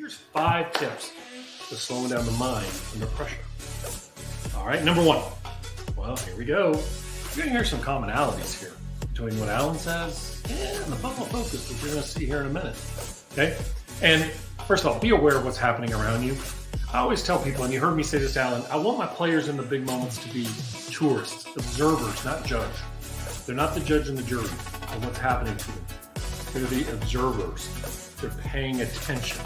Here's 5 tips to slowing down the mind under pressure. All right, number 1. Well, here we go. You're going to hear some commonalities here between what Alan says and the Buffalo Focus, which you're going to see here in a minute. Okay? And first of all, be aware of what's happening around you. I always tell people, and you heard me say this, Alan, I want my players in the big moments to be tourists, observers, not judge. They're not the judge and the jury of what's happening to them. They're the observers. They're paying attention.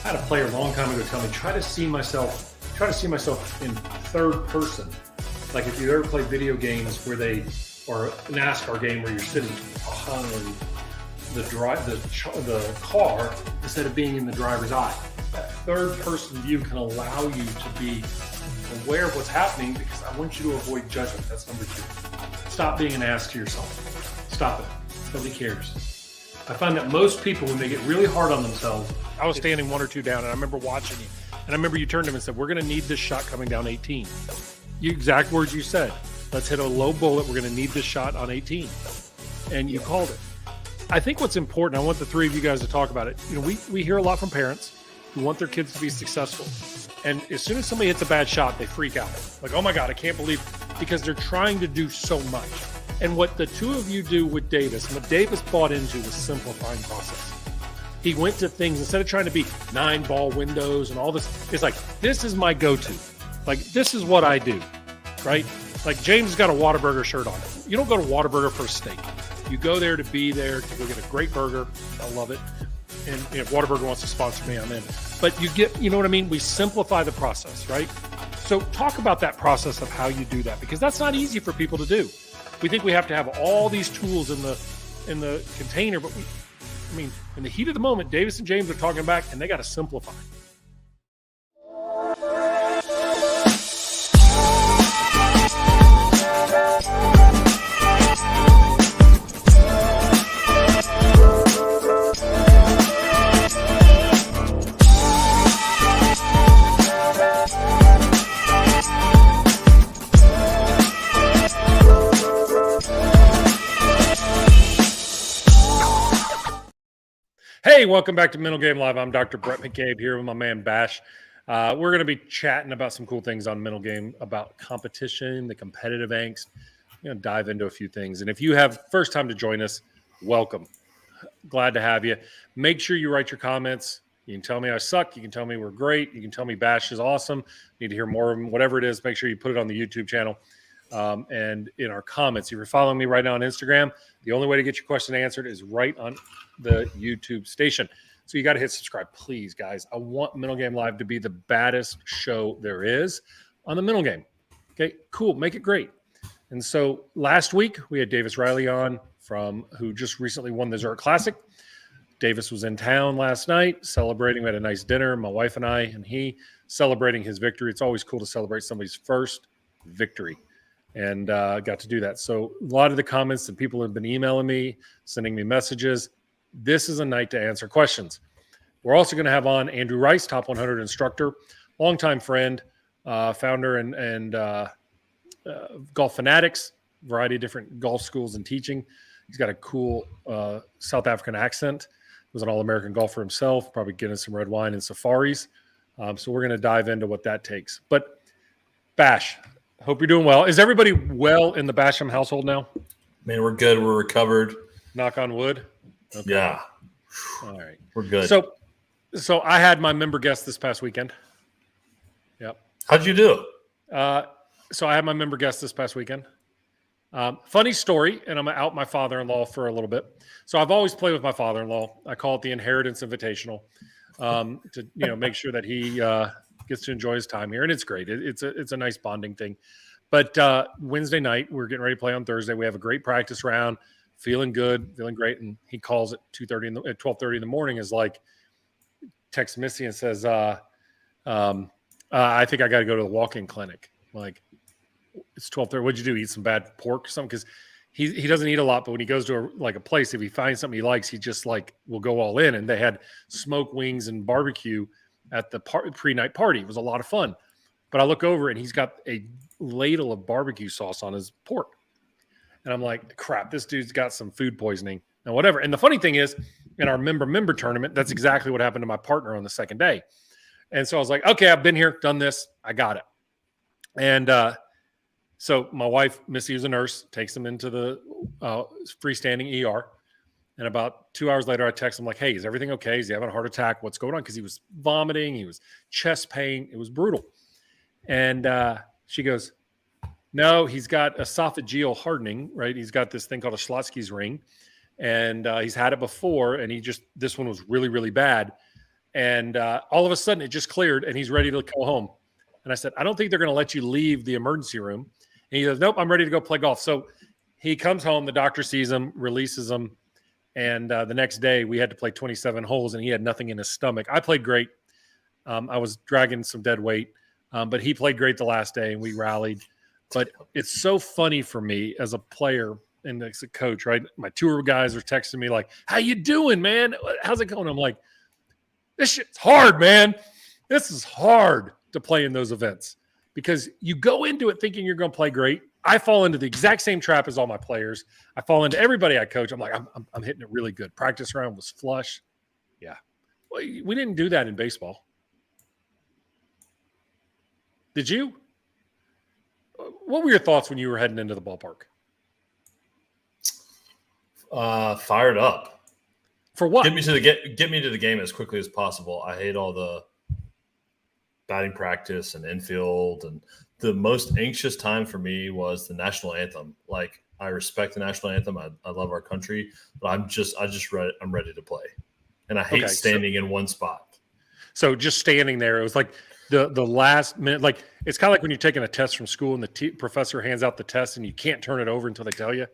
I had a player a long time ago tell me, try to see myself in third person. Like if you ever play video games or a NASCAR game where you're sitting behind the car instead of being in the driver's eye. That third person view can allow you to be aware of what's happening because I want you to avoid judgment. That's number 2. Stop being an ass to yourself. Stop it. Nobody cares. I find that most people, when they get really hard on themselves, I was standing 1 or 2 down, and I remember watching you, and I remember you turned to him and said, we're going to need this shot coming down 18. You exact words you said. Let's hit a low bullet. We're going to need this shot on 18. And you called it. I think what's important, I want the 3 of you guys to talk about it. You know, we hear a lot from parents who want their kids to be successful. And as soon as somebody hits a bad shot, they freak out. Like, oh my God, I can't believe, because they're trying to do so much. And what the 2 of you do with Davis, and what Davis bought into, was simplifying process. He went to things, instead of trying to be 9-ball windows and all this, it's like, this is my go-to. Like, this is what I do, right? Like, James has got a Whataburger shirt on. You don't go to Whataburger for a steak. You go there to be there, to go get a great burger. I love it. And if Whataburger wants to sponsor me, I'm in. But you know what I mean? We simplify the process, right? So talk about that process of how you do that, because that's not easy for people to do. We think we have to have all these tools in the container, but in the heat of the moment, Davis and James are talking back, and they got to simplify. Hey, welcome back to Mental Game Live. I'm Dr. Bhrett McCabe here with my man Bash. We're going to be chatting about some cool things on Mental Game, about competition, the competitive angst. We're going to dive into a few things. And if you have first time to join us, welcome. Glad to have you. Make sure you write your comments. You can tell me I suck. You can tell me we're great. You can tell me Bash is awesome. Need to hear more of them. Whatever it is, make sure you put it on the YouTube channel. And in our comments, if you're following me right now on Instagram, the only way to get your question answered is right on the YouTube station. So you got to hit subscribe, please, guys. I want Mental Game Live to be the baddest show there is on the mental game. Okay, cool. Make it great. And so last week we had Davis Riley on who just recently won the Zurich Classic. Davis was in town last night celebrating. We had a nice dinner, my wife and I, and he celebrating his victory. It's always cool to celebrate somebody's first victory. And got to do that. So a lot of the comments and people have been emailing me, sending me messages. This is a night to answer questions. We're also going to have on Andrew Rice, top 100 instructor, longtime friend, founder and Golf Fanatics, variety of different golf schools and teaching. He's got a cool South African accent. Was an All-American golfer himself, probably getting some red wine and safaris. So we're going to dive into what that takes. But Bash, hope you're doing well. Is everybody well in the Basham household now? Man, we're good. We're recovered. Knock on wood. Okay. Yeah. All right. We're good. So I had my member guest this past weekend. Yep. How'd you do? So I had my member guest this past weekend. Funny story, and I'm going to out my father-in-law for a little bit. So I've always played with my father-in-law. I call it the Inheritance Invitational to make sure that he gets to enjoy his time here, and it's great. It's a nice bonding thing. But Wednesday night, we're getting ready to play on Thursday. We have a great practice round, feeling good, feeling great. And he calls at 12:30 in the morning, is like, texts Missy and says, I think I got to go to the walk-in clinic. I'm like, it's 12:30. What'd you do? Eat some bad pork or something? Because he doesn't eat a lot, but when he goes to a place, if he finds something he likes, he just will go all in. And they had smoked wings and barbecue at the pre-night party. It was a lot of fun. But I look over and he's got a ladle of barbecue sauce on his pork. And I'm like, crap, this dude's got some food poisoning and whatever. And the funny thing is in our member tournament, that's exactly what happened to my partner on the second day. And so I was like, okay, I've been here, done this. I got it. And so my wife, Missy, is a nurse, takes him into the freestanding ER. And about 2 hours later, I text him like, hey, is everything okay? Is he having a heart attack? What's going on? Because he was vomiting. He was chest pain. It was brutal. And she goes, no, he's got esophageal hardening, right? He's got this thing called a Schlotzsky's ring. And he's had it before. And this one was really, really bad. And all of a sudden, it just cleared. And he's ready to go home. And I said, I don't think they're going to let you leave the emergency room. And he goes, nope, I'm ready to go play golf. So he comes home. The doctor sees him, releases him. And the next day we had to play 27 holes and he had nothing in his stomach. I played great. I was dragging some dead weight, but he played great the last day and we rallied. But it's so funny for me as a player and as a coach, right? My tour guys are texting me like, how you doing, man? How's it going? I'm like, this shit's hard, man. This is hard to play in those events because you go into it thinking you're going to play great. I fall into the exact same trap as all my players. I fall into everybody I coach. I'm like, I'm hitting it really good. Practice round was flush. Yeah. Well, we didn't do that in baseball. Did you? What were your thoughts when you were heading into the ballpark? Fired up. For what? Get me to the game as quickly as possible. I hate all the batting practice and infield, and the most anxious time for me was the national anthem. Like, I respect the national anthem. I love our country, but I'm ready to play. And I hate standing in one spot. So just standing there, it was like the last minute, like it's kind of like when you're taking a test from school and the professor hands out the test and you can't turn it over until they tell you.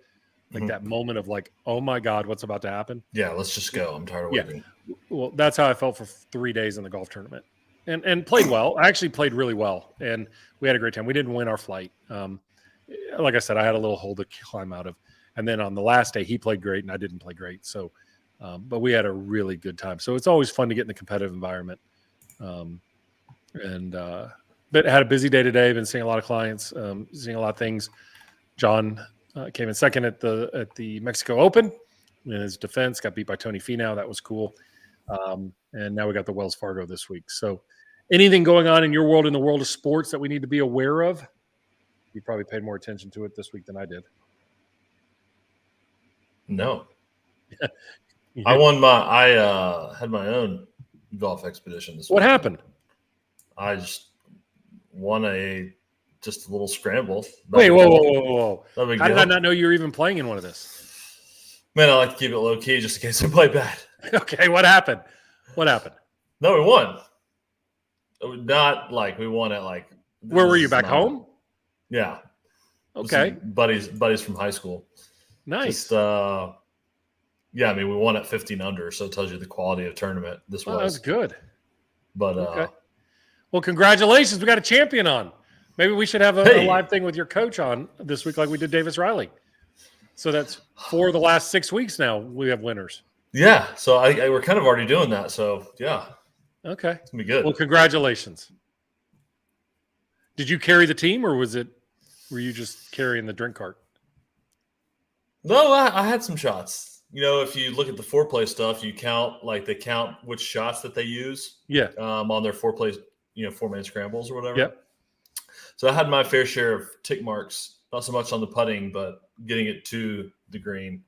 Like that moment of like, oh my God, what's about to happen? Yeah, let's just go. I'm tired of waiting. Well, that's how I felt for 3 days in the golf tournament. And played well. I actually played really well, and we had a great time. We didn't win our flight. Like I said, I had a little hole to climb out of. And then on the last day, he played great, and I didn't play great. So, but we had a really good time. So it's always fun to get in the competitive environment. But had a busy day today. Been seeing a lot of clients, seeing a lot of things. John came in second at the Mexico Open in his defense. Got beat by Tony Finau. That was cool. And now we got the Wells Fargo this week. So anything going on in your world, in the world of sports, that we need to be aware of? You probably paid more attention to it this week than I did. No. I had my own golf expedition this week. What happened? I just won a little scramble. Wait, whoa. How did I not know you were even playing in one of this? Man, I like to keep it low key just in case I play bad. Okay, what happened? No, we won. Not like we won at like. Where were you, back home? Yeah. Okay. Buddies from high school. Nice. Yeah, I mean, we won at 15 under, so it tells you the quality of tournament this was. That's good. But okay. Well, congratulations. We got a champion on. Maybe we should have a live thing with your coach on this week like we did Davis Riley. So that's 4 of the last 6 weeks now we have winners. Yeah, so we're kind of already doing that. So, yeah. Okay. It's going to be good. Well, congratulations. Did you carry the team, or were you just carrying the drink cart? No, I had some shots. You know, if you look at the foreplay stuff, they count which shots that they use. Yeah. On their foreplay, 4-man scrambles or whatever. Yep. So I had my fair share of tick marks, not so much on the putting, but getting it to the green.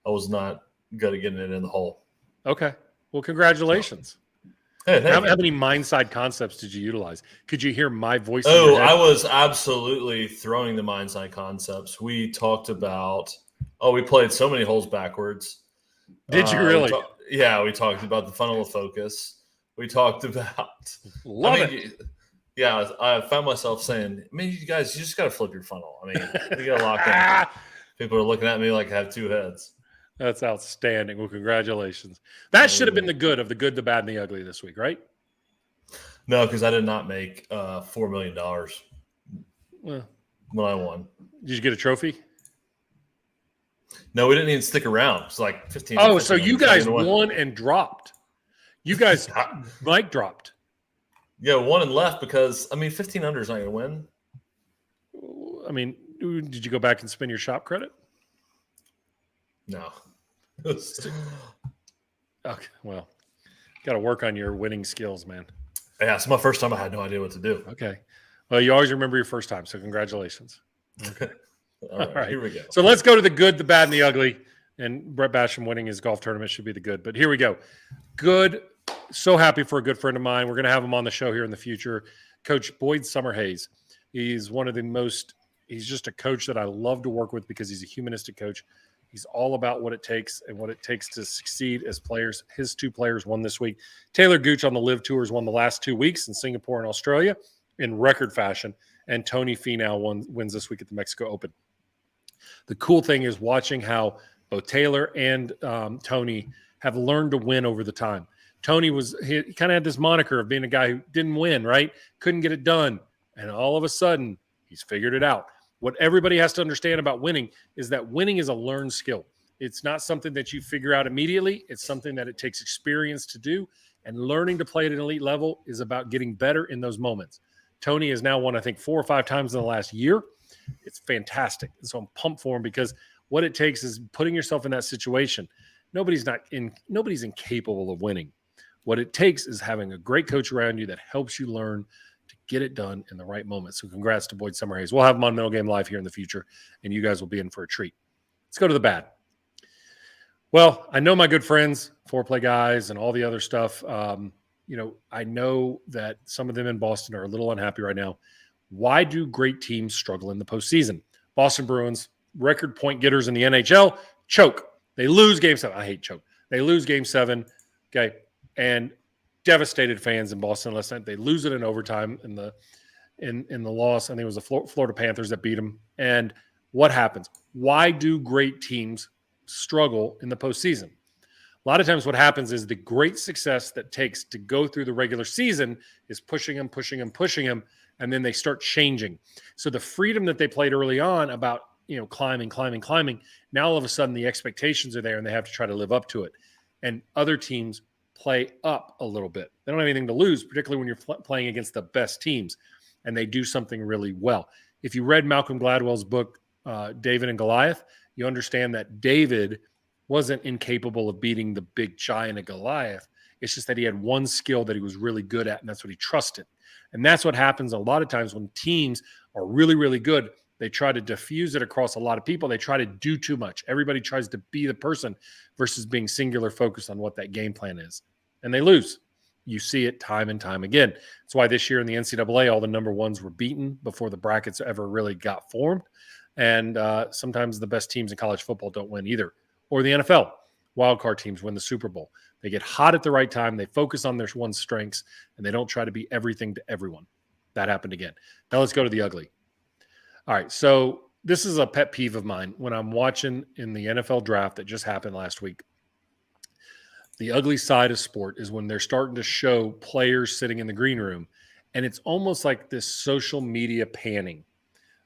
I was not good at getting it in the hole. Okay. Well, congratulations. Hey, how many Mindside concepts did you utilize? Could you hear my voice? Oh, I was absolutely throwing the Mindside concepts. We talked about we played so many holes backwards. Did you really? We talked about the funnel of focus. We talked about I found myself saying, "Man, you guys, you just got to flip your funnel. I mean, you got to lock in." People are looking at me like I have two heads. That's outstanding. Well, congratulations. That should have been the good, the bad, and the ugly this week, right? No, because I did not make $4 million when I won. Did you get a trophy? No, we didn't even stick around. It's like 15. Oh, so you guys won and dropped. You guys, Mike dropped. Yeah, won and left because, 15 under is not going to win. Did you go back and spend your shop credit? No. Okay, well, got to work on your winning skills, man. Yeah, it's my first time. I had no idea what to do. Okay. Well, you always remember your first time, so congratulations. Okay. All right, here we go. So let's go to the good, the bad, and the ugly. And Brett Basham winning his golf tournament should be the good. But here we go. Good. So happy for a good friend of mine. We're going to have him on the show here in the future. Coach Boyd Summerhays. He's one of the most – he's just a coach that I love to work with because he's a humanistic coach. He's all about what it takes and what it takes to succeed as players. His 2 players won this week. Taylor Gooch on the Live Tours won the last 2 weeks in Singapore and Australia in record fashion. And Tony Finau wins this week at the Mexico Open. The cool thing is watching how both Taylor and Tony have learned to win over the time. Tony he kind of had this moniker of being a guy who didn't win, right? Couldn't get it done. And all of a sudden, he's figured it out. What everybody has to understand about winning is that winning is a learned skill. It's not something that you figure out immediately. It's something that it takes experience to do. And learning to play at an elite level is about getting better in those moments. Tony has now won, I think, 4 or 5 times in the last year. It's fantastic. And so I'm pumped for him because what it takes is putting yourself in that situation. Nobody's incapable of winning. What it takes is having a great coach around you that helps you learn to get it done in the right moment. So congrats to Boyd Summerhays. We'll have him on Middle Game Live here in the future, and you guys will be in for a treat. Let's go to the bad. Well, I know my good friends, Foreplay guys, and all the other stuff. I know that some of them in Boston are a little unhappy right now. Why do great teams struggle in the postseason? Boston Bruins, record point getters in the NHL, choke. They lose Game 7. I hate choke. They lose Game 7. Okay, and devastated fans in Boston last night. They lose it in overtime in the loss. I think it was the Florida Panthers that beat them. And what happens? Why do great teams struggle in the postseason? A lot of times what happens is the great success that takes to go through the regular season is pushing them, and then they start changing. So the freedom that they played early on about, climbing, now all of a sudden the expectations are there and they have to try to live up to it. And other teams play up a little bit. They don't have anything to lose, particularly when you're playing against the best teams, and they do something really well. If you read Malcolm Gladwell's book, David and Goliath, you understand that David wasn't incapable of beating the big giant of Goliath. It's just that he had one skill that he was really good at, and that's what he trusted. And that's what happens a lot of times when teams are really, really good. They try to diffuse it across a lot of people. They try to do too much. Everybody tries to be the person versus being singular focused on what that game plan is. And they lose. You see it time and time again. That's why this year in the NCAA, all the number ones were beaten before the brackets ever really got formed. And sometimes the best teams in college football don't win either. Or the NFL, wildcard teams win the Super Bowl. They get hot at the right time. They focus on their one strengths, and they don't try to be everything to everyone. That happened again. Now let's go to the ugly. All right, so this is a pet peeve of mine when I'm watching in the NFL draft that just happened last week. The ugly side of sport is when they're starting to show players sitting in the green room, and it's almost like this social media panning.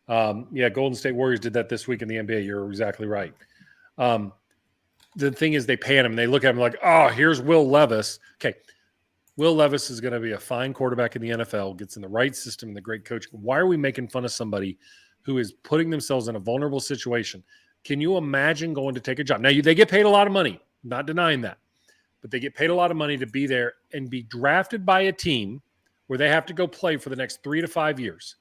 Golden State Warriors did that this week in the NBA. You're exactly right. The thing is they pan him. They look at him like, oh, here's Will Levis. Okay, Will Levis is going to be a fine quarterback in the NFL, gets in the right system and the great coach. Why are we making fun of somebody who is putting themselves in a vulnerable situation? Can you imagine going to take a job? Now, they get paid a lot of money, not denying that. But they get paid a lot of money to be there and be drafted by a team where they have to go play for the next 3 to 5 years.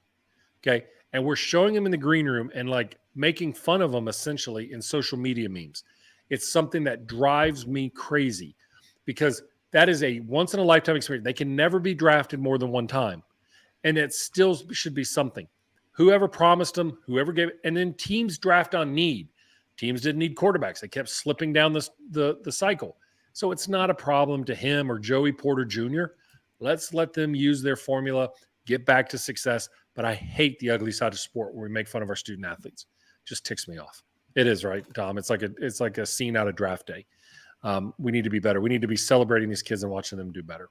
Okay, and we're showing them in the green room and like making fun of them essentially in social media memes. It's something that drives me crazy because that is a once-in-a-lifetime experience. They can never be drafted more than one time, and it still should be something. Whoever promised them, whoever gave it, and then teams draft on need. Teams didn't need quarterbacks. They kept slipping down the cycle. So it's not a problem to him or Joey Porter Jr. Let's let them use their formula, get back to success. But I hate the ugly side of sport where we make fun of our student athletes. It just ticks me off. It is, right, Tom? It's like a scene out of draft day. We need to be better. We need to be celebrating these kids and watching them do better.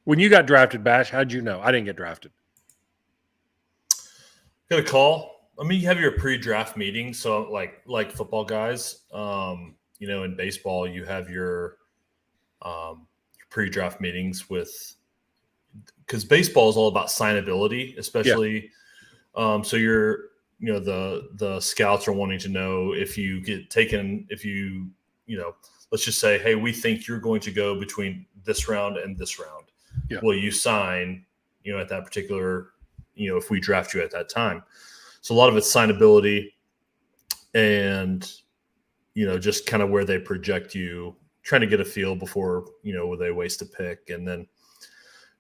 When you got drafted, Bash, how'd you know? I didn't get drafted. Got a call. I mean, you have your pre-draft meeting. So like football guys, in baseball, you have your pre-draft meetings because baseball is all about signability, especially. Yeah. So you're, the scouts are wanting to know if you get taken, let's let's just say, hey, we think you're going to go between this round and this round. Yeah. Will you sign, at that particular, if we draft you at that time? So a lot of it's signability and, just kind of where they project you, trying to get a feel before, they waste a pick. And then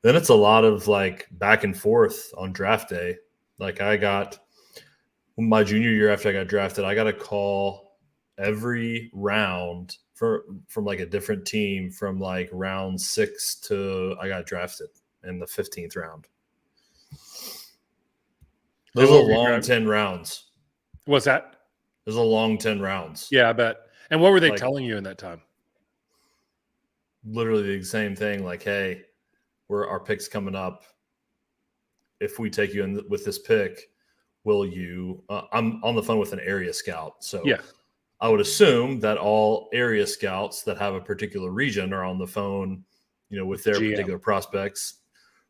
it's a lot of like back and forth on draft day. Like I got my junior year after I got drafted, I got a call every round from like a different team from like round 6 to I got drafted in the 15th round. Those are long 10 rounds. What's that? There's a long 10 rounds. Yeah, I bet. And what were they telling you in that time? Literally the same thing. Like, hey, our pick's coming up. If we take you in with this pick, will you? I'm on the phone with an area scout. So yeah, I would assume that all area scouts that have a particular region are on the phone, with their GM. particular prospects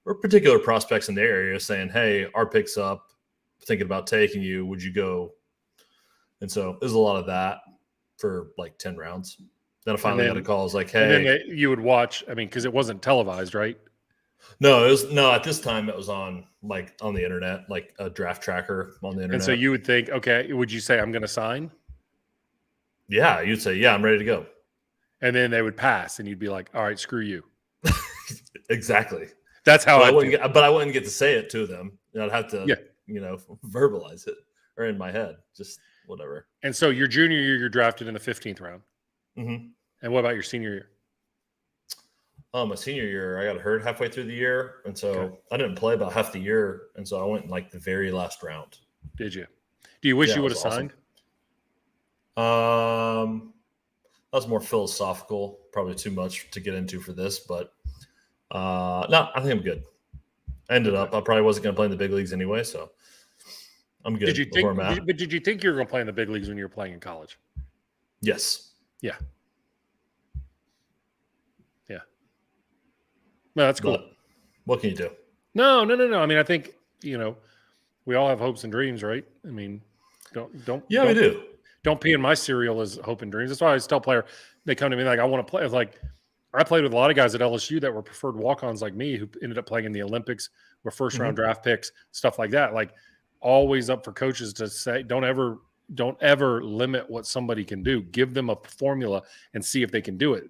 or particular prospects in their area saying, hey, our pick's up, thinking about taking you. Would you go? And so there's a lot of that for like 10 rounds. Then I finally got a call. I was like, hey. And then you would watch, because it wasn't televised, right? No, at this time it was on the internet, like a draft tracker on the internet. And so you would think, okay, would you say I'm going to sign? Yeah, you'd say, yeah, I'm ready to go. And then they would pass and you'd be like, all right, screw you. Exactly. That's how I wouldn't get to say it to them. I'd have to, verbalize it or in my head, just whatever. And so your junior year, you're drafted in the 15th round. Mm-hmm. And what about your senior year? My senior year, I got hurt halfway through the year. And so I didn't play about half the year. And so I went in like the very last round. Did you? Do you wish you would have signed? That was more philosophical, probably too much to get into for this, but no, I think I'm good. I probably wasn't going to play in the big leagues anyway, so I'm good. Did you think you were going to play in the big leagues when you were playing in college? Yes. Yeah. Yeah. No, that's cool. But what can you do? No. I think, we all have hopes and dreams, right? Don't. Yeah, we do. Don't pee in my cereal as hope and dreams. That's why I always tell players, they come to me like, I want to play. It's like, I played with a lot of guys at LSU that were preferred walk-ons like me who ended up playing in the Olympics, were first-round draft picks, stuff like that. Like, always up for coaches to say, don't ever limit what somebody can do. Give them a formula and see if they can do it.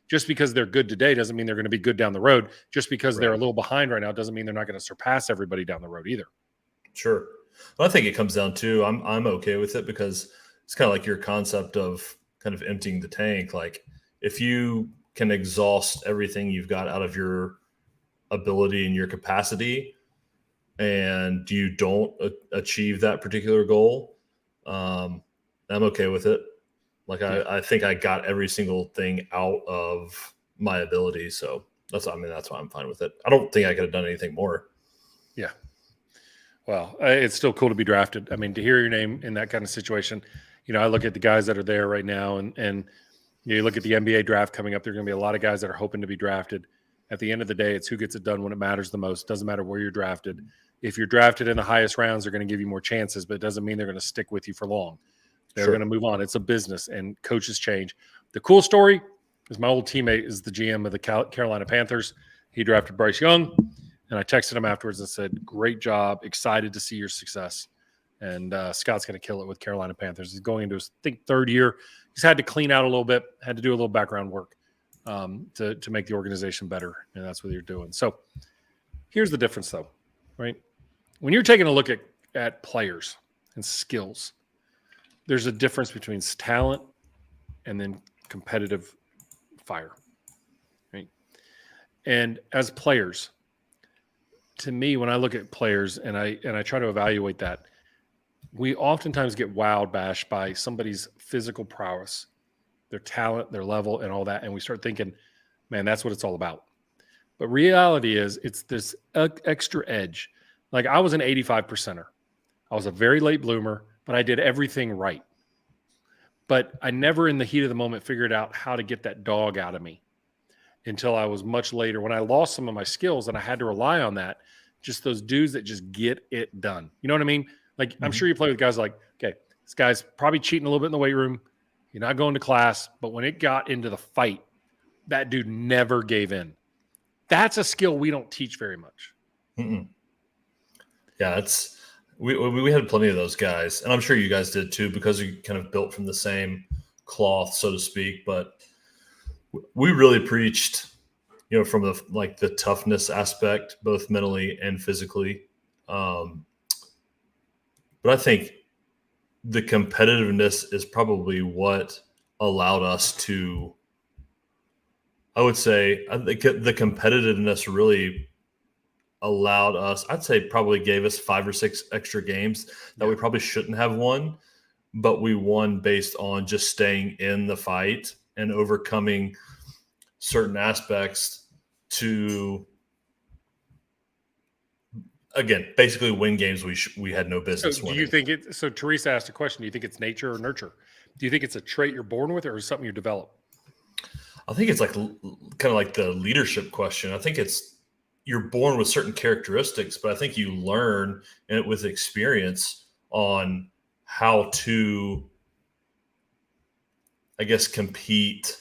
Just because they're good today doesn't mean they're going to be good down the road. Just because they're a little behind right now doesn't mean they're not going to surpass everybody down the road either. Sure. Well, I think it comes down to I'm okay with it because it's kind of like your concept of kind of emptying the tank. Like if you can exhaust everything you've got out of your ability and your capacity and you don't achieve that particular goal, I'm okay with it. Like I think I got every single thing out of my ability. So that's why I'm fine with it. I don't think I could have done anything more. Yeah. Well, it's still cool to be drafted. To hear your name in that kind of situation, I look at the guys that are there right now and you look at the NBA draft coming up, there are going to be a lot of guys that are hoping to be drafted. At the end of the day, it's who gets it done when it matters the most. Doesn't matter where you're drafted. If you're drafted in the highest rounds, they're going to give you more chances, but it doesn't mean they're going to stick with you for long. They're going to move on. It's a business and coaches change. The cool story is my old teammate is the GM of the Carolina Panthers. He drafted Bryce Young, and I texted him afterwards and said, great job. Excited to see your success. And Scott's going to kill it with Carolina Panthers. He's going into his, third year. He's had to clean out a little bit, had to do a little background work to make the organization better, and that's what you're doing. So here's the difference, though, right? When you're taking a look at players and skills, there's a difference between talent and then competitive fire, right? And as players, to me, when I look at players and I try to evaluate that, we oftentimes get wowed, Bash, by somebody's physical prowess, their talent, their level, and all that, and we start thinking, man, that's what it's all about. But reality is it's this extra edge. Like I was an 85%er. I was a very late bloomer, but I did everything right. But I never in the heat of the moment figured out how to get that dog out of me until I was much later when I lost some of my skills and I had to rely on that. Just those dudes that just get it done. You know what I mean? Like I'm sure you play with guys like, okay, this guy's probably cheating a little bit in the weight room. You're not going to class, but when it got into the fight, that dude never gave in. That's a skill we don't teach very much. Mm-mm. Yeah, we had plenty of those guys, and I'm sure you guys did too, because you kind of built from the same cloth, so to speak. But we really preached, from the toughness aspect, both mentally and physically. But I think the competitiveness is probably what allowed us to, I would say, the competitiveness really allowed us, I'd say probably gave us 5 or 6 extra games that we probably shouldn't have won, but we won based on just staying in the fight and overcoming certain aspects to, again, basically win games we had no business winning. Do you think so Teresa asked a question, do you think it's nature or nurture? Do you think it's a trait you're born with, or is something you develop? I think it's kind of like the leadership question. I think you're born with certain characteristics, but I think you learn with experience on how to, I guess, compete.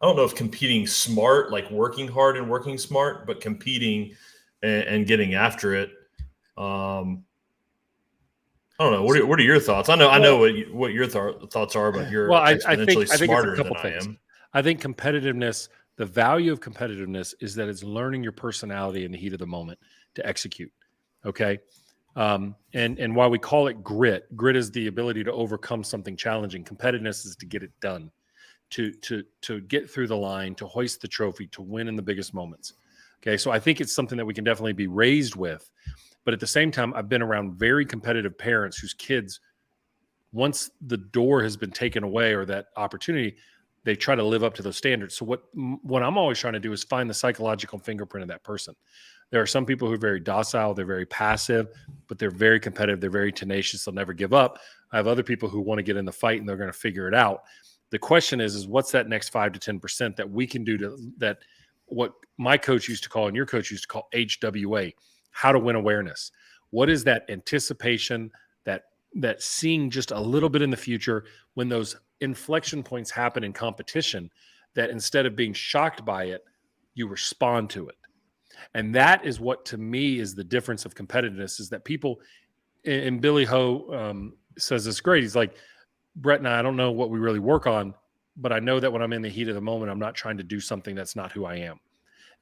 I don't know if competing smart, like working hard and working smart, but competing and getting after it. I don't know. What are your thoughts? I know what your thoughts are, but you're exponentially smarter than I am. I think competitiveness, the value of competitiveness is that it's learning your personality in the heat of the moment to execute. Okay. And while we call it grit is the ability to overcome something challenging. Competitiveness is to get it done, to get through the line, to hoist the trophy, to win in the biggest moments. Okay. So I think it's something that we can definitely be raised with. But at the same time, I've been around very competitive parents whose kids, once the door has been taken away or that opportunity, they try to live up to those standards. So what I'm always trying to do is find the psychological fingerprint of that person. There are some people who are very docile, they're very passive, but they're very competitive, they're very tenacious, they'll never give up. I have other people who want to get in the fight and they're going to figure it out. The question is what's that next 5 to 10% that we can do that what my coach used to call and your coach used to call HWA, how to win awareness. What is that anticipation, that seeing just a little bit in the future when those inflection points happen in competition, that instead of being shocked by it, you respond to it. And that is what, to me, is the difference of competitiveness, is that people, and Billy Ho says this great. He's like, Bhrett and I don't know what we really work on, but I know that when I'm in the heat of the moment, I'm not trying to do something that's not who I am.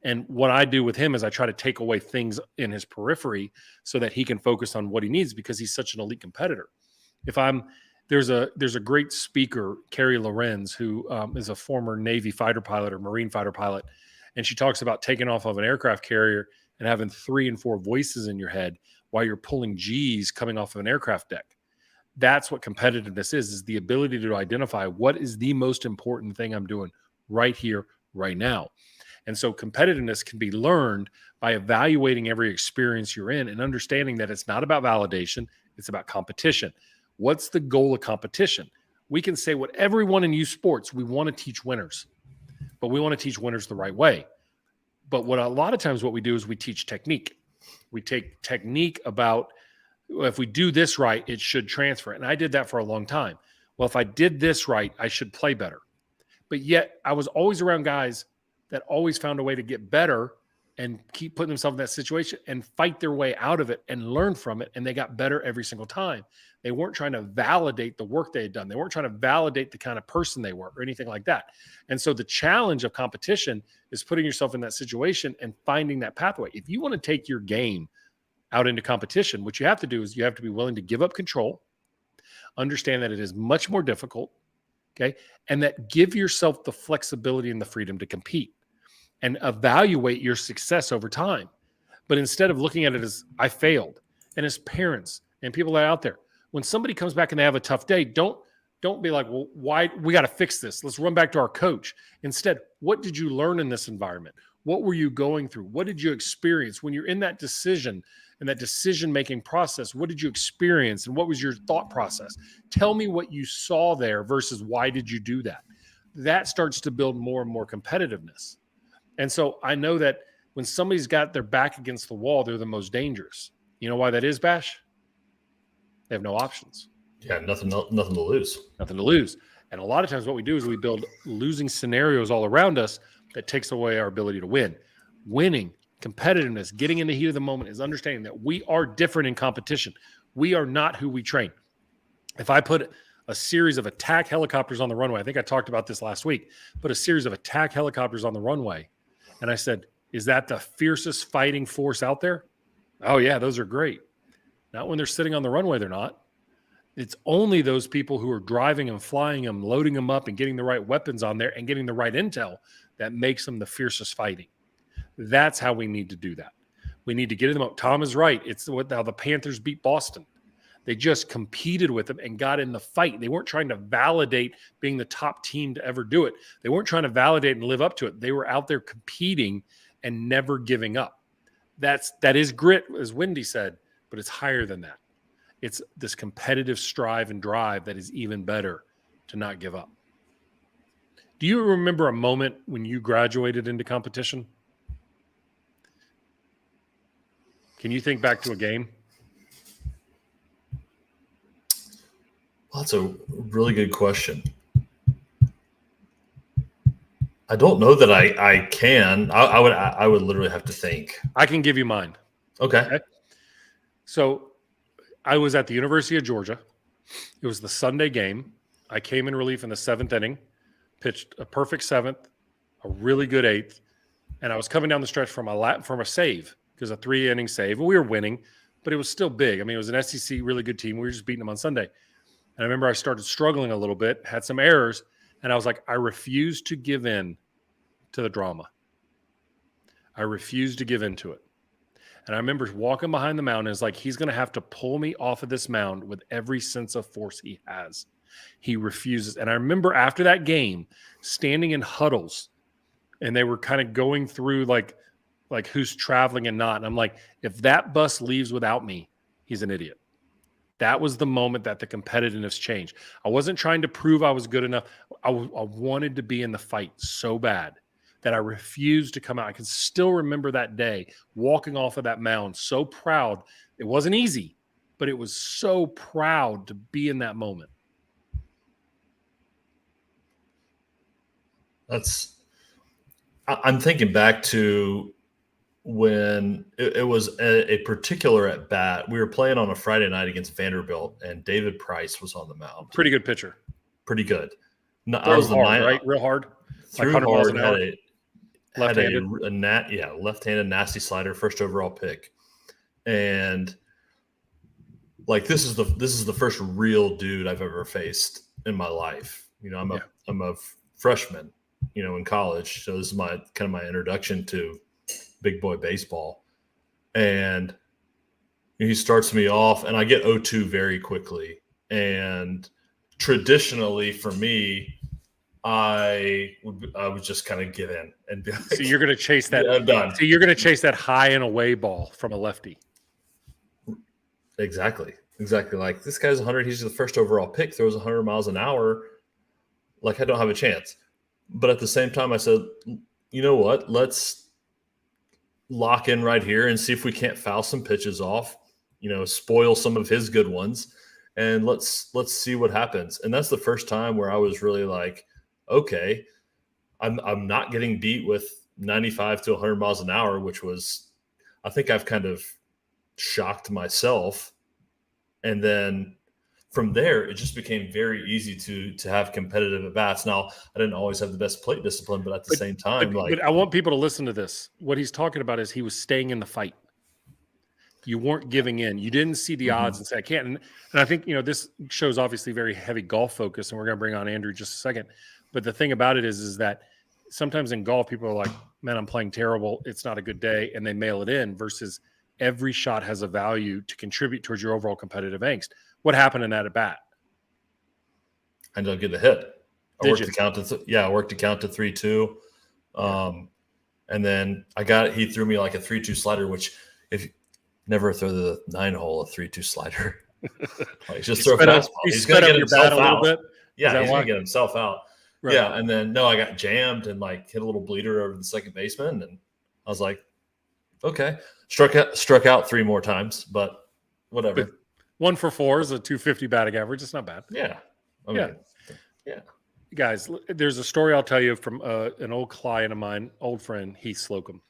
And what I do with him is I try to take away things in his periphery so that he can focus on what he needs, because he's such an elite competitor. There's a great speaker, Carrie Lorenz, who is a former Navy fighter pilot or Marine fighter pilot. And she talks about taking off of an aircraft carrier and having 3 and 4 voices in your head while you're pulling G's coming off of an aircraft deck. That's what competitiveness is the ability to identify what is the most important thing I'm doing right here, right now. And so competitiveness can be learned by evaluating every experience you're in and understanding that it's not about validation, it's about competition. What's the goal of competition? We can say what everyone in youth sports, we want to teach winners, but we want to teach winners the right way. But what a lot of times what we do is we teach technique. We take technique about, if we do this right, it should transfer. And I did that for a long time. Well, if I did this right, I should play better. But yet I was always around guys that always found a way to get better and keep putting themselves in that situation and fight their way out of it and learn from it. And they got better every single time. They weren't trying to validate the work they had done. They weren't trying to validate the kind of person they were or anything like that. And so the challenge of competition is putting yourself in that situation and finding that pathway. If you want to take your game out into competition, what you have to do is you have to be willing to give up control, understand that it is much more difficult, okay, and that give yourself the flexibility and the freedom to compete and evaluate your success over time. But instead of looking at it as I failed, and as parents and people that are out there, when somebody comes back and they have a tough day, don't be like, well, why we got to fix this. Let's run back to our coach. Instead, what did you learn in this environment? What were you going through? What did you experience when you're in that decision and that decision-making process? What did you experience and what was your thought process? Tell me what you saw there versus why did you do that? That starts to build more and more competitiveness. And so I know that when somebody's got their back against the wall, they're the most dangerous. You know why that is, Bash? They have no options. Yeah, nothing to lose. Nothing to lose. And a lot of times what we do is we build losing scenarios all around us that takes away our ability to win. Winning, competitiveness, getting in the heat of the moment is understanding that we are different in competition. We are not who we train. If I put a series of attack helicopters on the runway, I think I talked about this last week, put a series of attack helicopters on the runway, and I said, is that the fiercest fighting force out there? Oh, yeah, those are great. Not when they're sitting on the runway, they're not. It's only those people who are driving them, flying them, loading them up, and getting the right weapons on there and getting the right intel that makes them the fiercest fighting. That's how we need to do that. We need to get them up. Tom is right. It's how the Panthers beat Boston. They just competed with them and got in the fight. They weren't trying to validate being the top team to ever do it. They weren't trying to validate and live up to it. They were out there competing and never giving up. That is grit, as Wendy said, but it's higher than that. It's this competitive strive and drive that is even better to not give up. Do you remember a moment when you graduated into competition? Can you think back to a game? Well, that's a really good question. I don't know that I can. I would literally have to think. I can give you mine. Okay. So I was at the University of Georgia. It was the Sunday game. I came in relief in the 7th inning, pitched a perfect 7th, a really good 8th, and I was coming down the stretch from a save, because a 3-inning save. And we were winning, but it was still big. I mean, it was an SEC really good team. We were just beating them on Sunday. And I remember I started struggling a little bit, had some errors, and I was like, I refuse to give in to the drama. I refuse to give in to it. And I remember walking behind the mound, and it's like, he's going to have to pull me off of this mound with every sense of force he has. He refuses. And I remember after that game, standing in huddles, and they were kind of going through like who's traveling and not. And I'm like, if that bus leaves without me, he's an idiot. That was the moment that the competitiveness changed. I wasn't trying to prove I was good enough. I wanted to be in the fight so bad that I refused to come out. I can still remember that day, walking off of that mound, so proud. It wasn't easy, but it was so proud to be in that moment. I'm thinking back to when it was a particular at bat. We were playing on a Friday night against Vanderbilt, and David Price was on the mound. Pretty good pitcher. Pretty good. I was hard, right? Real hard. Threw like hard. Left-handed. Left-handed nasty slider, first overall pick, and like this is the first real dude I've ever faced in my life. You know, I'm a freshman, you know, in college, so this is my introduction to big boy baseball, and he starts me off, and I get 0-2 very quickly. And traditionally for me, I would just kind of give in and be like, so you're going to chase that. Yeah, I'm done. So you're going to chase that high and away ball from a lefty. Exactly. Like, this guy's 100. He's the first overall pick, throws 100 miles an hour. Like, I don't have a chance. But at the same time, I said, you know what? Let's lock in right here and see if we can't foul some pitches off, you know, spoil some of his good ones, and let's see what happens. And that's the first time where I was really like, okay, I'm not getting beat with 95 to 100 miles an hour, which was, I think I've kind of shocked myself. And then from there, it just became very easy to have competitive at bats. Now, I didn't always have the best plate discipline, but at the same time, but I want people to listen to this. What he's talking about is he was staying in the fight. You weren't giving in. You didn't see the odds and say, I can't. And I think, you know, this show's obviously very heavy golf focus, and we're going to bring on Andrew in just a second. But the thing about it is that sometimes in golf, people are like, man, I'm playing terrible. It's not a good day. And they mail it in, versus every shot has a value to contribute towards your overall competitive angst. What happened in that at bat? I ended up getting a hit. I worked to count to 3-2. And then he threw me like a 3-2 slider, which if you never throw the 9-hole, a 3-2 slider. Like, just throw a fastball. He's going to get himself out. Yeah, he's going to get himself out. Right. Yeah, and then I got jammed and like hit a little bleeder over the second baseman, and I was like, okay. Struck out 3 more times, but whatever. 1 for 4 is a 250 batting average. It's not bad. Yeah. Yeah. Guys, there's a story I'll tell you from an old client of mine, old friend, Heath Slocum.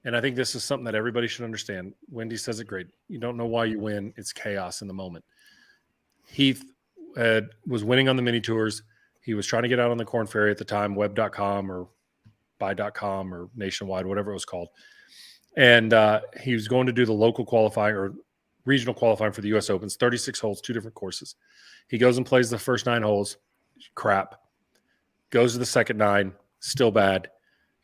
And I think this is something that everybody should understand. Wendy says it great. You don't know why you win. It's chaos in the moment. Heath was winning on the mini tours. He was trying to get out on the Corn Ferry at the time, web.com or buy.com or nationwide, whatever it was called. And he was going to do the local qualifying or regional qualifying for the U.S. Opens, 36 holes, 2 different courses. He goes and plays the first 9 holes. Crap. Goes to the second 9, still bad.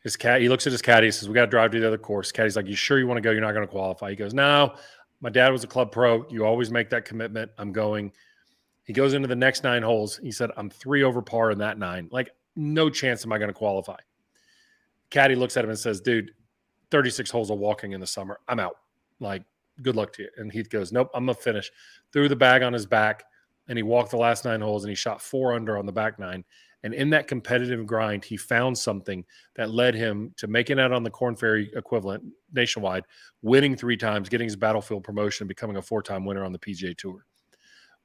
He looks at his caddy. He says, "We got to drive to the other course." Caddy's like, "You sure you want to go? You're not going to qualify." He goes, "No, my dad was a club pro. You always make that commitment. I'm going." He goes into the next 9 holes. He said, "I'm 3 over par in that 9. Like, no chance am I going to qualify." Caddy looks at him and says, "Dude, 36 holes of walking in the summer. I'm out. Like, good luck to you." And Heath goes, "Nope, I'm going to finish." Threw the bag on his back, and he walked the last 9 holes, and he shot 4 under on the back 9. And in that competitive grind, he found something that led him to making out on the Corn Ferry equivalent nationwide, winning 3 times, getting his Battlefield promotion, and becoming a 4-time winner on the PGA Tour.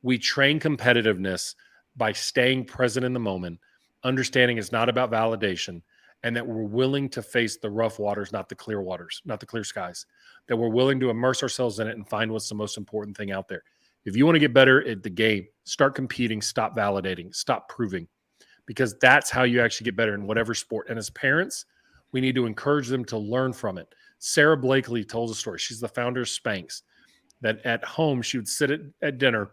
We train competitiveness by staying present in the moment, understanding it's not about validation, and that we're willing to face the rough waters, not the clear waters, not the clear skies, that we're willing to immerse ourselves in it and find what's the most important thing out there. If you want to get better at the game, start competing, stop validating, stop proving, because that's how you actually get better in whatever sport. And as parents, we need to encourage them to learn from it. Sarah Blakely told a story. She's the founder of Spanx, that at home she would sit at dinner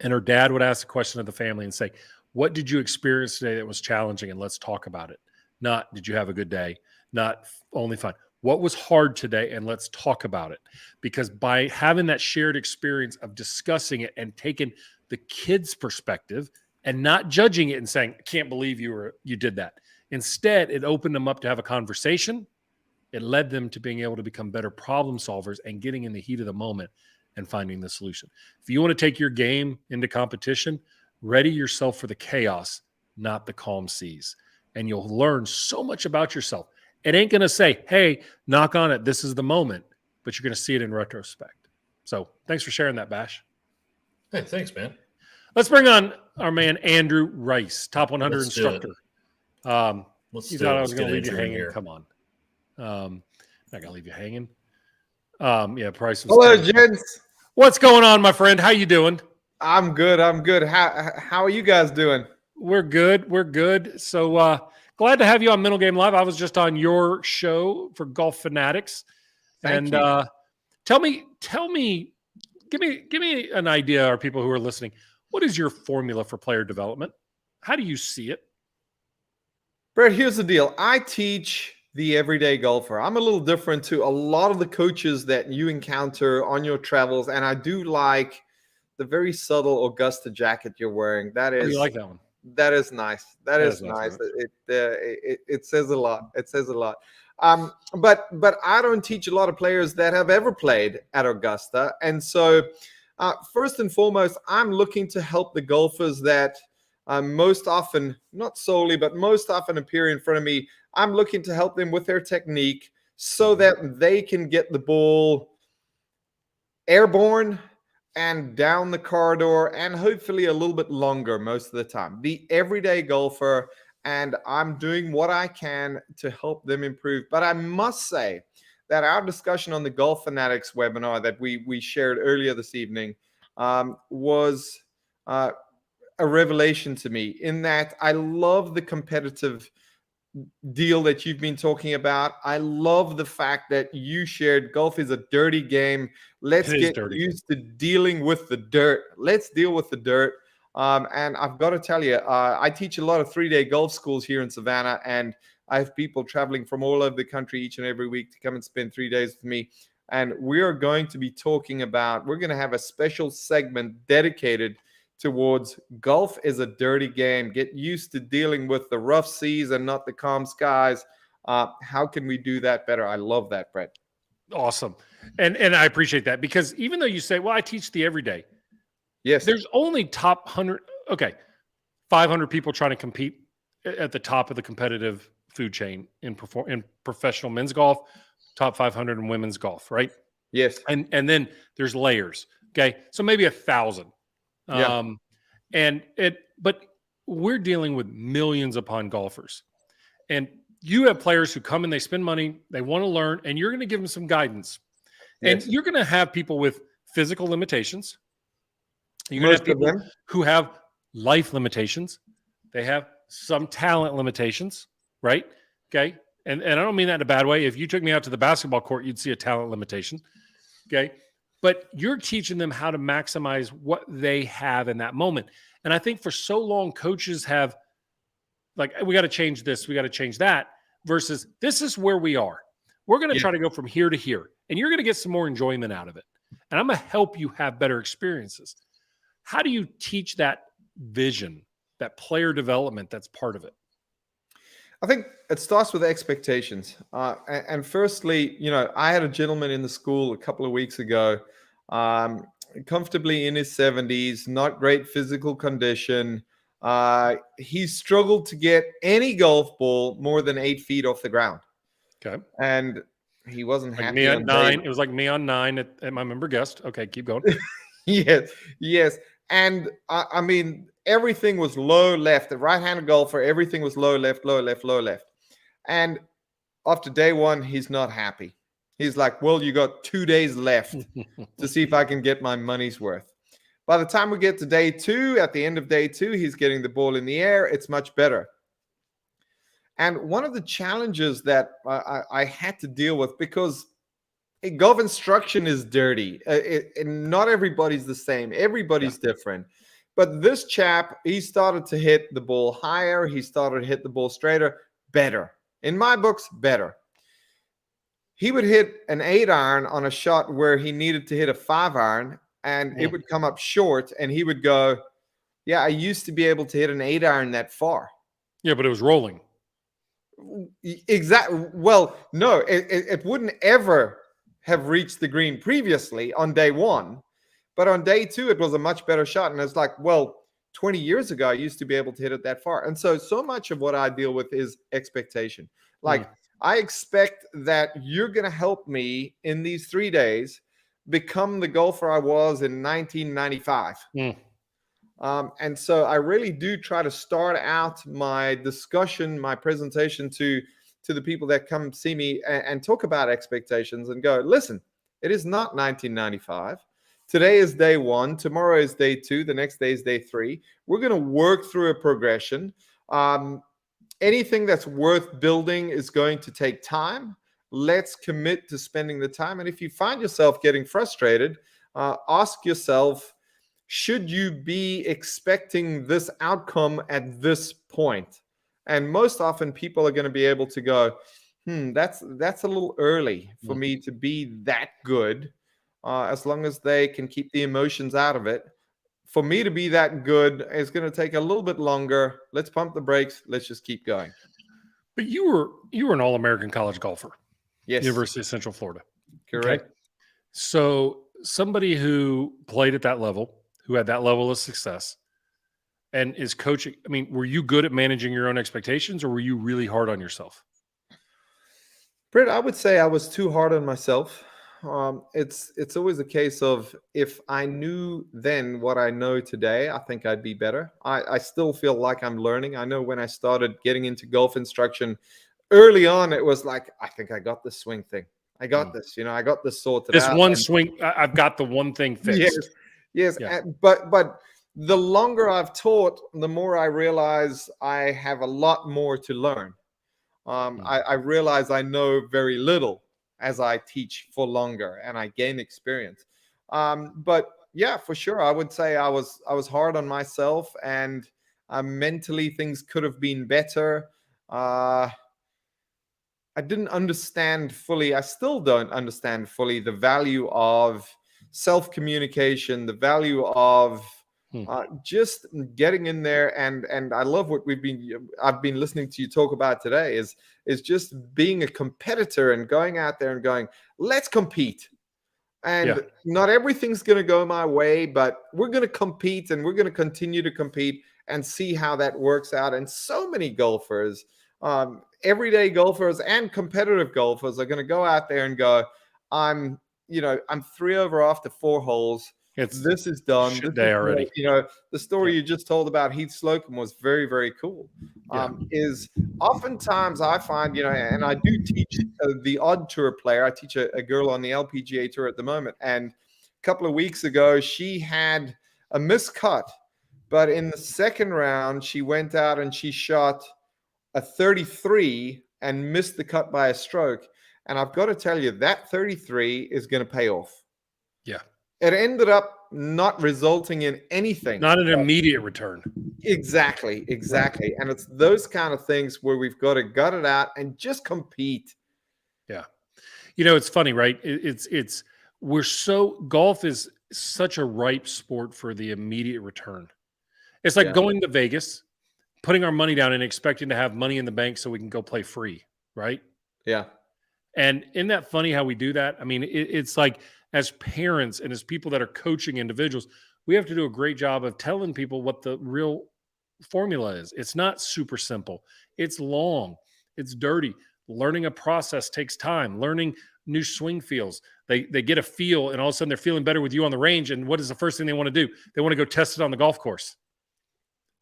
and her dad would ask a question of the family and say, "What did you experience today that was challenging? And let's talk about it." Not, "Did you have a good day?" Not only fun. "What was hard today? And let's talk about it." Because by having that shared experience of discussing it and taking the kid's perspective and not judging it and saying, "I can't believe you did that." Instead, it opened them up to have a conversation. It led them to being able to become better problem solvers and getting in the heat of the moment and finding the solution. If you want to take your game into competition, ready yourself for the chaos, not the calm seas. And you'll learn so much about yourself. It ain't going to say, "Hey, knock on it, this is the moment," but you're going to see it in retrospect. So thanks for sharing that, Bash. Hey, thanks, man. Let's bring on our man, Andrew Rice, top 100 Let's do it. instructor. You thought I was going to leave you hanging. Here. Come on. Not going to leave you hanging. Yeah, Price was. Hello, gents. What's going on, my friend? How you doing? I'm good. How are you guys doing? We're good. So glad to have you on Mental Game Live. I was just on your show for Golf Fanatics. Thank you. Tell me, give me an idea, our people who are listening. What is your formula for player development? How do you see it? Bhrett, here's the deal. I teach the everyday golfer. I'm a little different to a lot of the coaches that you encounter on your travels, and I do like the very subtle Augusta jacket you're wearing. You like that one? That is nice. That is nice. It says a lot. It says a lot. But I don't teach a lot of players that have ever played at Augusta, and so first and foremost, I'm looking to help the golfers that most often, not solely, but most often appear in front of me. I'm looking to help them with their technique so that they can get the ball airborne and down the corridor and hopefully a little bit longer most of the time. The everyday golfer, and I'm doing what I can to help them improve. But I must say that our discussion on the Golf Fanatics webinar that we shared earlier this evening was a revelation to me, in that I love the competitive deal that you've been talking about. I love the fact that you shared golf is a dirty game. Let's get used to dealing with the dirt. Let's deal with the dirt. And I've got to tell you, I teach a lot of 3-day golf schools here in Savannah, and I have people traveling from all over the country each and every week to come and spend 3 days with me. And we are going to be talking about, we're going to have a special segment dedicated towards golf is a dirty game. Get used to dealing with the rough seas and not the calm skies. How can we do that better? I love that, Bhrett. Awesome. And I appreciate that, because even though you say, well, I teach the everyday. Yes. There's only top 100, 500 people trying to compete at the top of the competitive food chain in professional men's golf, top 500 in women's golf, right? Yes. And then there's layers. Okay. So maybe 1,000. Yeah. But we're dealing with millions upon golfers. And you have players who come and they spend money, they want to learn, and you're going to give them some guidance. And Yes. you're going to have people with physical limitations. You're going to have Most of people them. who have life limitations. They have some talent limitations, right? Okay. And I don't mean that in a bad way. If you took me out to the basketball court, you'd see a talent limitation. Okay. But you're teaching them how to maximize what they have in that moment. And I think for so long, coaches have like, we got to change this, we got to change that, versus this is where we are. We're going to try to go from here to here, and you're going to get some more enjoyment out of it. And I'm going to help you have better experiences. How do you teach that vision, that player development that's part of it? I think it starts with expectations. And firstly, I had a gentleman in the school a couple of weeks ago, comfortably in his 70s, not great physical condition. He struggled to get any golf ball more than 8 feet off the ground. Okay. And he wasn't Like happy me on at 9. It was like me on 9 at my member guest. Okay, keep going. Yes. And I mean, everything was low left. The right-handed golfer, everything was low left, low left, low left. And after day 1, he's not happy. He's like, well, you got 2 days left to see if I can get my money's worth. By the time we get to day 2, at the end of day 2, he's getting the ball in the air. It's much better. And one of the challenges that I had to deal with, because golf instruction is dirty. And not everybody's the same. Everybody's different. But this chap, he started to hit the ball higher. He started to hit the ball straighter. Better. In my books, better. He would hit an 8-iron on a shot where he needed to hit a 5-iron, and it would come up short, and he would go, yeah, I used to be able to hit an 8-iron that far. Yeah, but it was rolling. Exactly. Well, no, it wouldn't ever have reached the green previously on day 1, but on day 2, it was a much better shot. And it's like, well, 20 years ago, I used to be able to hit it that far. And so much of what I deal with is expectation. Like, I expect that you're going to help me in these 3 days become the golfer I was in 1995. And so I really do try to start out my discussion, my presentation to the people that come see me and talk about expectations and go, listen, it is not 1995. Today is day 1. Tomorrow is day 2. The next day is day 3. We're going to work through a progression. Anything that's worth building is going to take time. Let's commit to spending the time. And if you find yourself getting frustrated, ask yourself, should you be expecting this outcome at this point? And most often people are going to be able to go, that's a little early for me to be that good, as long as they can keep the emotions out of it. For me to be that good, it's going to take a little bit longer. Let's pump the brakes. Let's just keep going. But you were an All-American college golfer. Yes. University of Central Florida. Correct. Okay? So somebody who played at that level, who had that level of success, and is coaching, I mean, were you good at managing your own expectations, or were you really hard on yourself? Bhrett, I would say I was too hard on myself. It's always a case of, if I knew then what I know today, I think I'd be better. I still feel like I'm learning. I know when I started getting into golf instruction early on, it was like, I think I got the swing thing. I got this, I got this sorted out. This one swing, I've got the one thing fixed. Yes. Yeah. But the longer I've taught, the more I realize I have a lot more to learn. I realize I know very little as I teach for longer and I gain experience. But yeah, for sure, I would say I was hard on myself, and mentally things could have been better. I didn't understand fully. I still don't understand fully the value of self-communication, the value of just getting in there. And I love what I've been listening to you talk about today is just being a competitor and going out there and going, let's compete. And not everything's going to go my way, but we're going to compete, and we're going to continue to compete and see how that works out. And so many golfers, everyday golfers and competitive golfers, are going to go out there and go, I'm 3 over after 4 holes. This is done. shit This day is already. The story you just told about Heath Slocum was very, very cool. Is oftentimes I find, and I do teach the odd tour player. I teach a girl on the LPGA tour at the moment. And a couple of weeks ago, she had a miscut. But in the second round, she went out and she shot a 33 and missed the cut by a stroke. And I've got to tell you, that 33 is going to pay off. Yeah. It ended up not resulting in anything. Not an immediate return. Exactly. Right. And it's those kind of things where we've got to gut it out and just compete. Yeah. It's funny, right? Golf is such a ripe sport for the immediate return. It's like going to Vegas, putting our money down and expecting to have money in the bank so we can go play free, right? Yeah. And isn't that funny how we do that? I mean, it's like as parents and as people that are coaching individuals, we have to do a great job of telling people what the real formula is. It's not super simple. It's long. It's dirty. Learning a process takes time. Learning new swing feels. They get a feel, and all of a sudden they're feeling better with you on the range. And what is the first thing they want to do? They want to go test it on the golf course.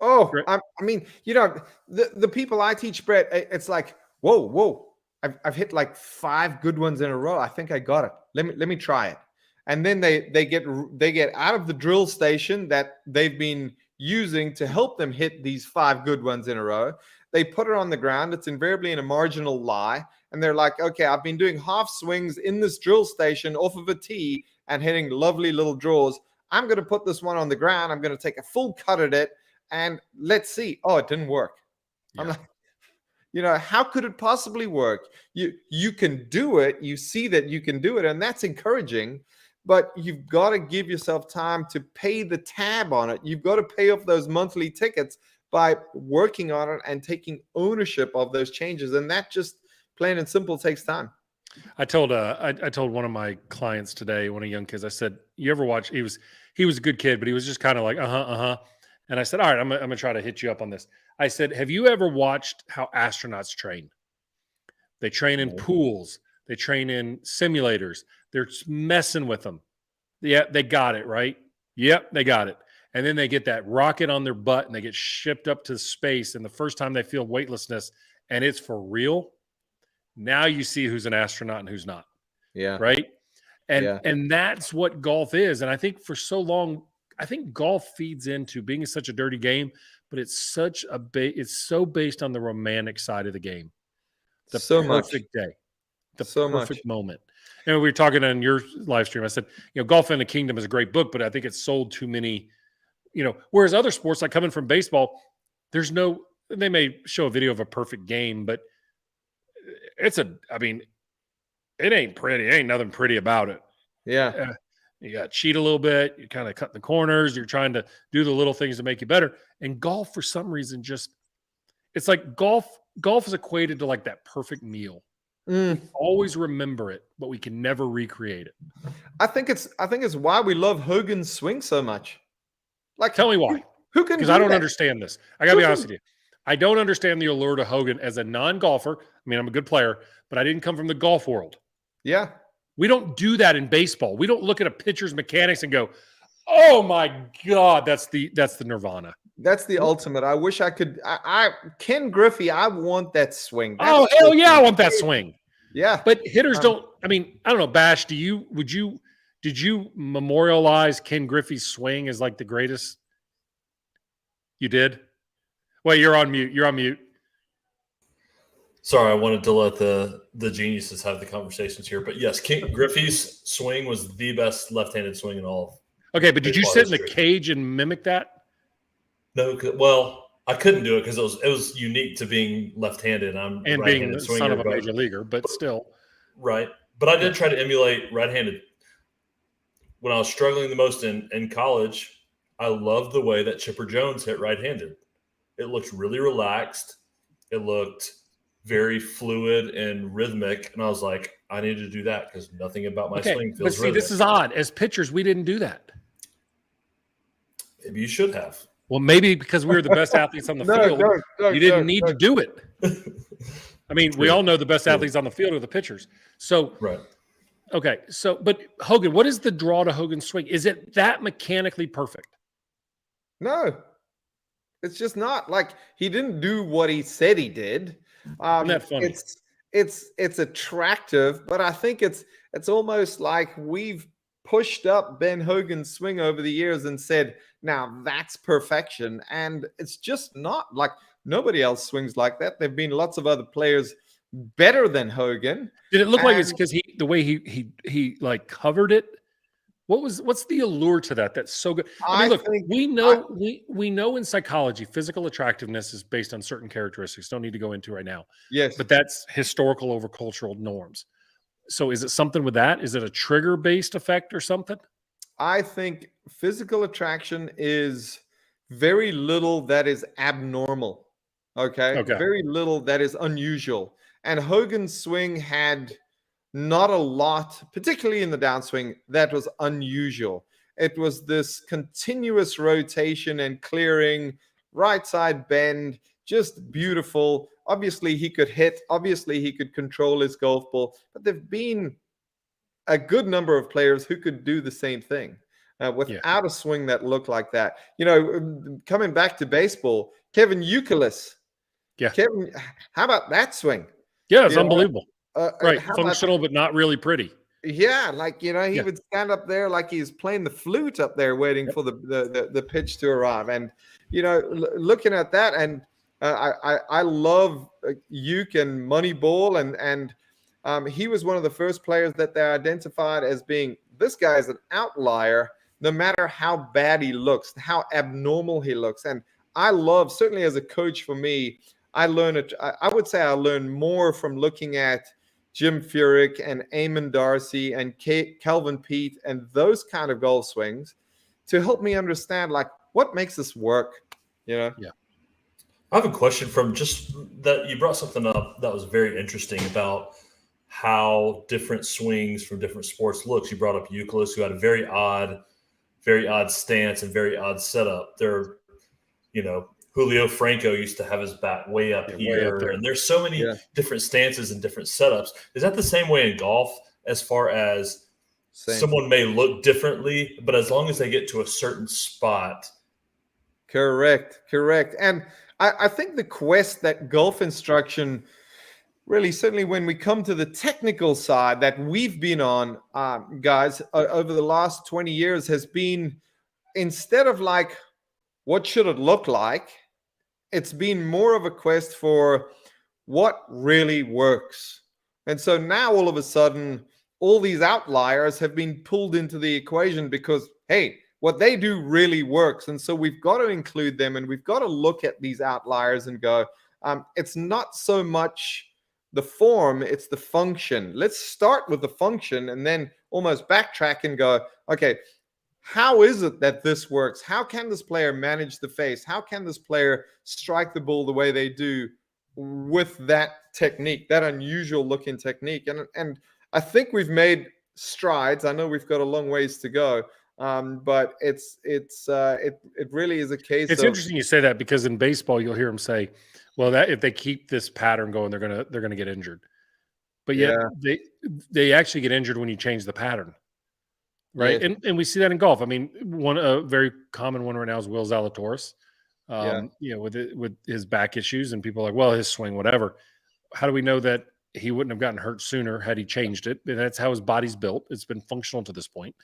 Oh, I mean, the people I teach, Bhrett, it's like, whoa. I've hit like 5 good ones in a row. I think I got it. Let me try it. And then they get out of the drill station that they've been using to help them hit these 5 good ones in a row. They put it on the ground. It's invariably in a marginal lie. And they're like, okay, I've been doing half swings in this drill station off of a tee and hitting lovely little draws. I'm going to put this one on the ground. I'm going to take a full cut at it. And let's see. Oh, it didn't work. Yeah. I'm like, how could it possibly work? You can do it. You see that you can do it. And that's encouraging. But you've got to give yourself time to pay the tab on it. You've got to pay off those monthly tickets by working on it and taking ownership of those changes. And that just plain and simple takes time. I told one of my clients today, one of the young kids, I said, you ever watch, he was a good kid, but he was just kind of like, And I said, all right, I'm going to try to hit you up on this. I said, have you ever watched how astronauts train? They train in pools. They train in simulators. They're messing with them. Yeah, they got it, right? Yep, they got it. And then they get that rocket on their butt and they get shipped up to space. And the first time they feel weightlessness and it's for real, now you see who's an astronaut and who's not. Yeah. Right? And that's what golf is. And I think for so long, I think golf feeds into being such a dirty game, but it's it's so based on the romantic side of the game. The perfect day, the perfect moment. And we were talking on your live stream. I said, Golf in the Kingdom is a great book, but I think it's sold too many, whereas other sports, like coming from baseball, they may show a video of a perfect game, but it ain't pretty. Ain't nothing pretty about it. Yeah. You got to cheat a little bit. You're kind of cutting the corners. You're trying to do the little things to make you better. And golf, for some reason, it's like golf is equated to like that perfect meal. Always remember it, but we can never recreate it. I think it's why we love Hogan's swing so much. Like, tell me why. Who can? Because I don't understand this. I gotta be honest with you. I don't understand the allure to Hogan as a non-golfer. I mean, I'm a good player, but I didn't come from the golf world. Yeah. We don't do that in baseball. We don't look at a pitcher's mechanics and go, "Oh my God, that's the nirvana." That's the ultimate. I wish I could. Ken Griffey, I want that swing. Hell yeah, I want that swing. Yeah, but hitters don't. I mean, I don't know, Bash. Did you memorialize Ken Griffey's swing as like the greatest? You did. Well, you're on mute. Sorry, I wanted to let the geniuses have the conversations here. But yes, Ken Griffey's swing was the best left-handed swing in all. Okay, but did you sit in the cage and mimic that? No, well, I couldn't do it because it was unique to being left-handed. I'm and being the son of a major leaguer, but still. Right. But I did try to emulate right-handed. When I was struggling the most in college, I loved the way that Chipper Jones hit right-handed. It looked really relaxed. It looked very fluid and rhythmic. And I was like, I need to do that because nothing about my swing feels but see, rhythmic. This is odd. As pitchers, we didn't do that. Maybe you should have. Well, maybe because we were the best athletes on the field, you didn't need to do it. I mean, we all know the best athletes on the field are the pitchers. So, right. Okay, so but Hogan, what is the draw to Hogan's swing? Is it that mechanically perfect? No, it's just not. Like, he didn't do what he said he did. Isn't that funny? It's attractive, but I think it's almost like we've pushed up Ben Hogan's swing over the years and said, now that's perfection. And it's just not. Like, nobody else swings like that. There've been lots of other players better than Hogan. Did it look like it's And because the way he like covered it? What's the allure to that? That's so good. I mean, look, think we know in psychology, physical attractiveness is based on certain characteristics. Don't need to go into right now. yes, But that's historical over cultural norms. So is it something with that? Is it a trigger based effect or something? I think physical attraction is very little that is abnormal. Okay. Okay. Very little that is unusual. And Hogan's swing had not a lot, particularly in the downswing, that was unusual. It was this continuous rotation and clearing, right side bend, just beautiful. Obviously, he could hit. Obviously, he could control his golf ball. But there've been a good number of players who could do the same thing without a swing that looked like that. You know, coming back to baseball, Kevin Youkilis. Yeah. Kevin, how about that swing? Yeah, it's You know, unbelievable. Right. how about- Functional, but not really pretty. yeah, like, you know, he Yeah. would stand up there like he's playing the flute up there, waiting for the pitch to arrive. And, you know, looking at that, and I love Uke and Moneyball, and he was one of the first players that they identified as being, this guy is an outlier, no matter how bad he looks, how abnormal he looks. And I love, certainly as a coach for me, I would say I learned more from looking at Jim Furyk and Eamon Darcy and Calvin Pete and those kind of golf swings to help me understand, like, what makes this work, you know? Yeah. I have a question from just that you brought something up that was very interesting about how different swings from different sports looks. You brought up Euclid, who had a very odd stance and very odd setup. There, you know, Julio Franco used to have his bat way up here, and there's so many different stances and different setups. Is that the same way in golf as far as someone may look differently, but as long as they get to a certain spot? Correct. And I think the quest that golf instruction really, certainly when we come to the technical side that we've been on, guys, over the last 20 years has been, instead of like, what should it look like? It's been more of a quest for what really works. And so now all of a sudden, all these outliers have been pulled into the equation because, hey, what they do really works. And so we've got to include them, and we've got to look at these outliers and go, it's not so much the form, it's the function. Let's start with the function and then almost backtrack and go, okay, how is it that this works? How can this player manage the face? How can this player strike the ball the way they do with that technique, that unusual looking technique? And I think we've made strides. I know we've got a long ways to go, but it really is a case. It's interesting you say that, because in baseball you'll hear them say, "Well, that if they keep this pattern going, they're gonna get injured." But yet they actually get injured when you change the pattern. Right. Yes. And we see that in golf. I mean, a very common one right now is Will Zalatoris, you know, with his back issues, and people are like, well, his swing, whatever. How do we know that he wouldn't have gotten hurt sooner had he changed it? And that's how his body's built. It's been functional to this point.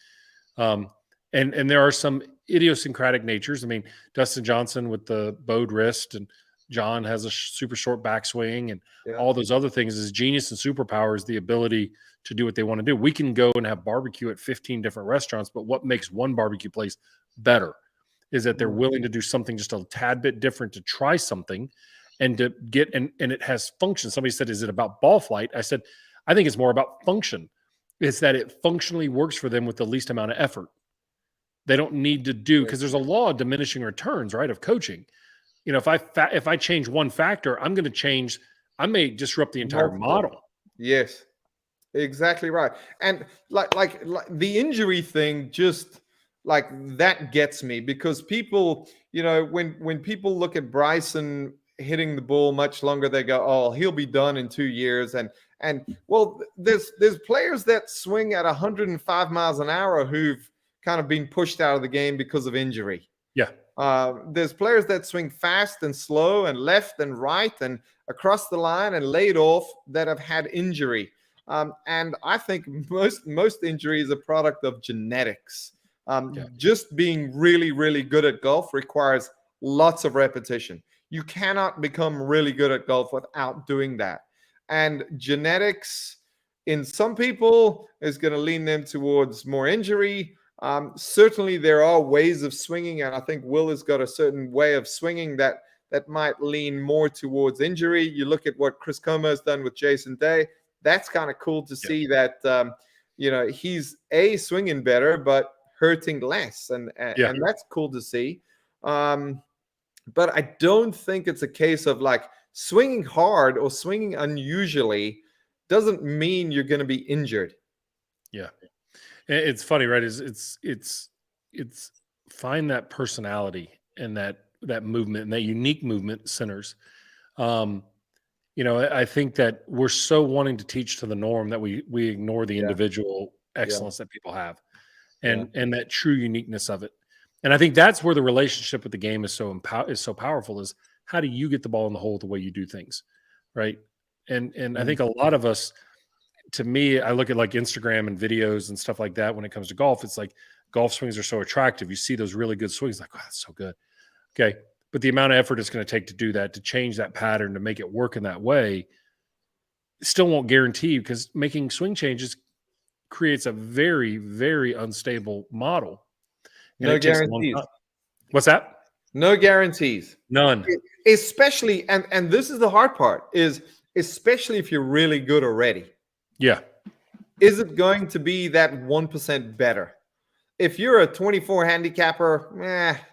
And there are some idiosyncratic natures. I mean, Dustin Johnson with the bowed wrist, and John has a super short backswing, and all those other things. His genius and superpower is the ability to do what they want to do. We can go and have barbecue at 15 different restaurants, but what makes one barbecue place better is that they're willing to do something just a tad bit different, to try something and to get, and it has function. Somebody said, is it about ball flight? I said, I think it's more about function. It's that it functionally works for them with the least amount of effort. They don't need to do, because there's a law of diminishing returns, right, of coaching. You know, if I change one factor, I may disrupt the entire model. Yes. Exactly right. And like the injury thing, just like that gets me, because people, you know, when people look at Bryson hitting the ball much longer. They go, oh, he'll be done in 2 years. And well, there's players that swing at 105 miles an hour who've kind of been pushed out of the game because of injury. Yeah. There's players that swing fast and slow and left and right and across the line and laid off that have had injury. And I think most injury is a product of genetics. Just being really, really good at golf requires lots of repetition. You cannot become really good at golf without doing that. And genetics in some people is going to lean them towards more injury. Certainly there are ways of swinging, and I think Will has got a certain way of swinging that might lean more towards injury. You look at what Chris Como has done with Jason Day. That's kind of cool to see that, he's swinging better, but hurting less. And that's cool to see. But I don't think it's a case of like swinging hard or swinging unusually doesn't mean you're going to be injured. Yeah. It's funny, right? It's find that personality and that movement and that unique movement centers. I think that we're so wanting to teach to the norm that we ignore the individual excellence that people have and that true uniqueness of it. And I think that's where the relationship with the game is so powerful, is how do you get the ball in the hole the way you do things, right? And I think a lot of us, to me, I look at like Instagram and videos and stuff like that when it comes to golf. It's like golf swings are so attractive. You see those really good swings, like, wow, that's so good. Okay. But the amount of effort it's going to take to do that, to change that pattern, to make it work in that way, still won't guarantee, because making swing changes creates a very, very unstable model. No guarantees. What's that? No guarantees. None. Especially, and this is the hard part, is especially if you're really good already. Yeah. Is it going to be that 1% better? If you're a 24 handicapper,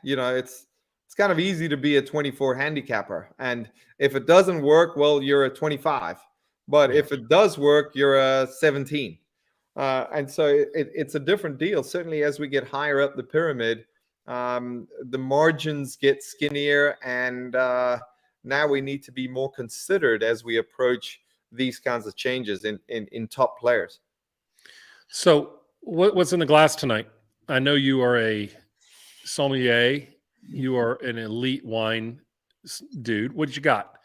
it's kind of easy to be a 24 handicapper. And if it doesn't work, well, you're a 25. But if it does work, you're a 17. And so it's a different deal. Certainly as we get higher up the pyramid, the margins get skinnier, and now we need to be more considered as we approach these kinds of changes in top players. So what's in the glass tonight? I know you are a sommelier. You are an elite wine dude. What did you got?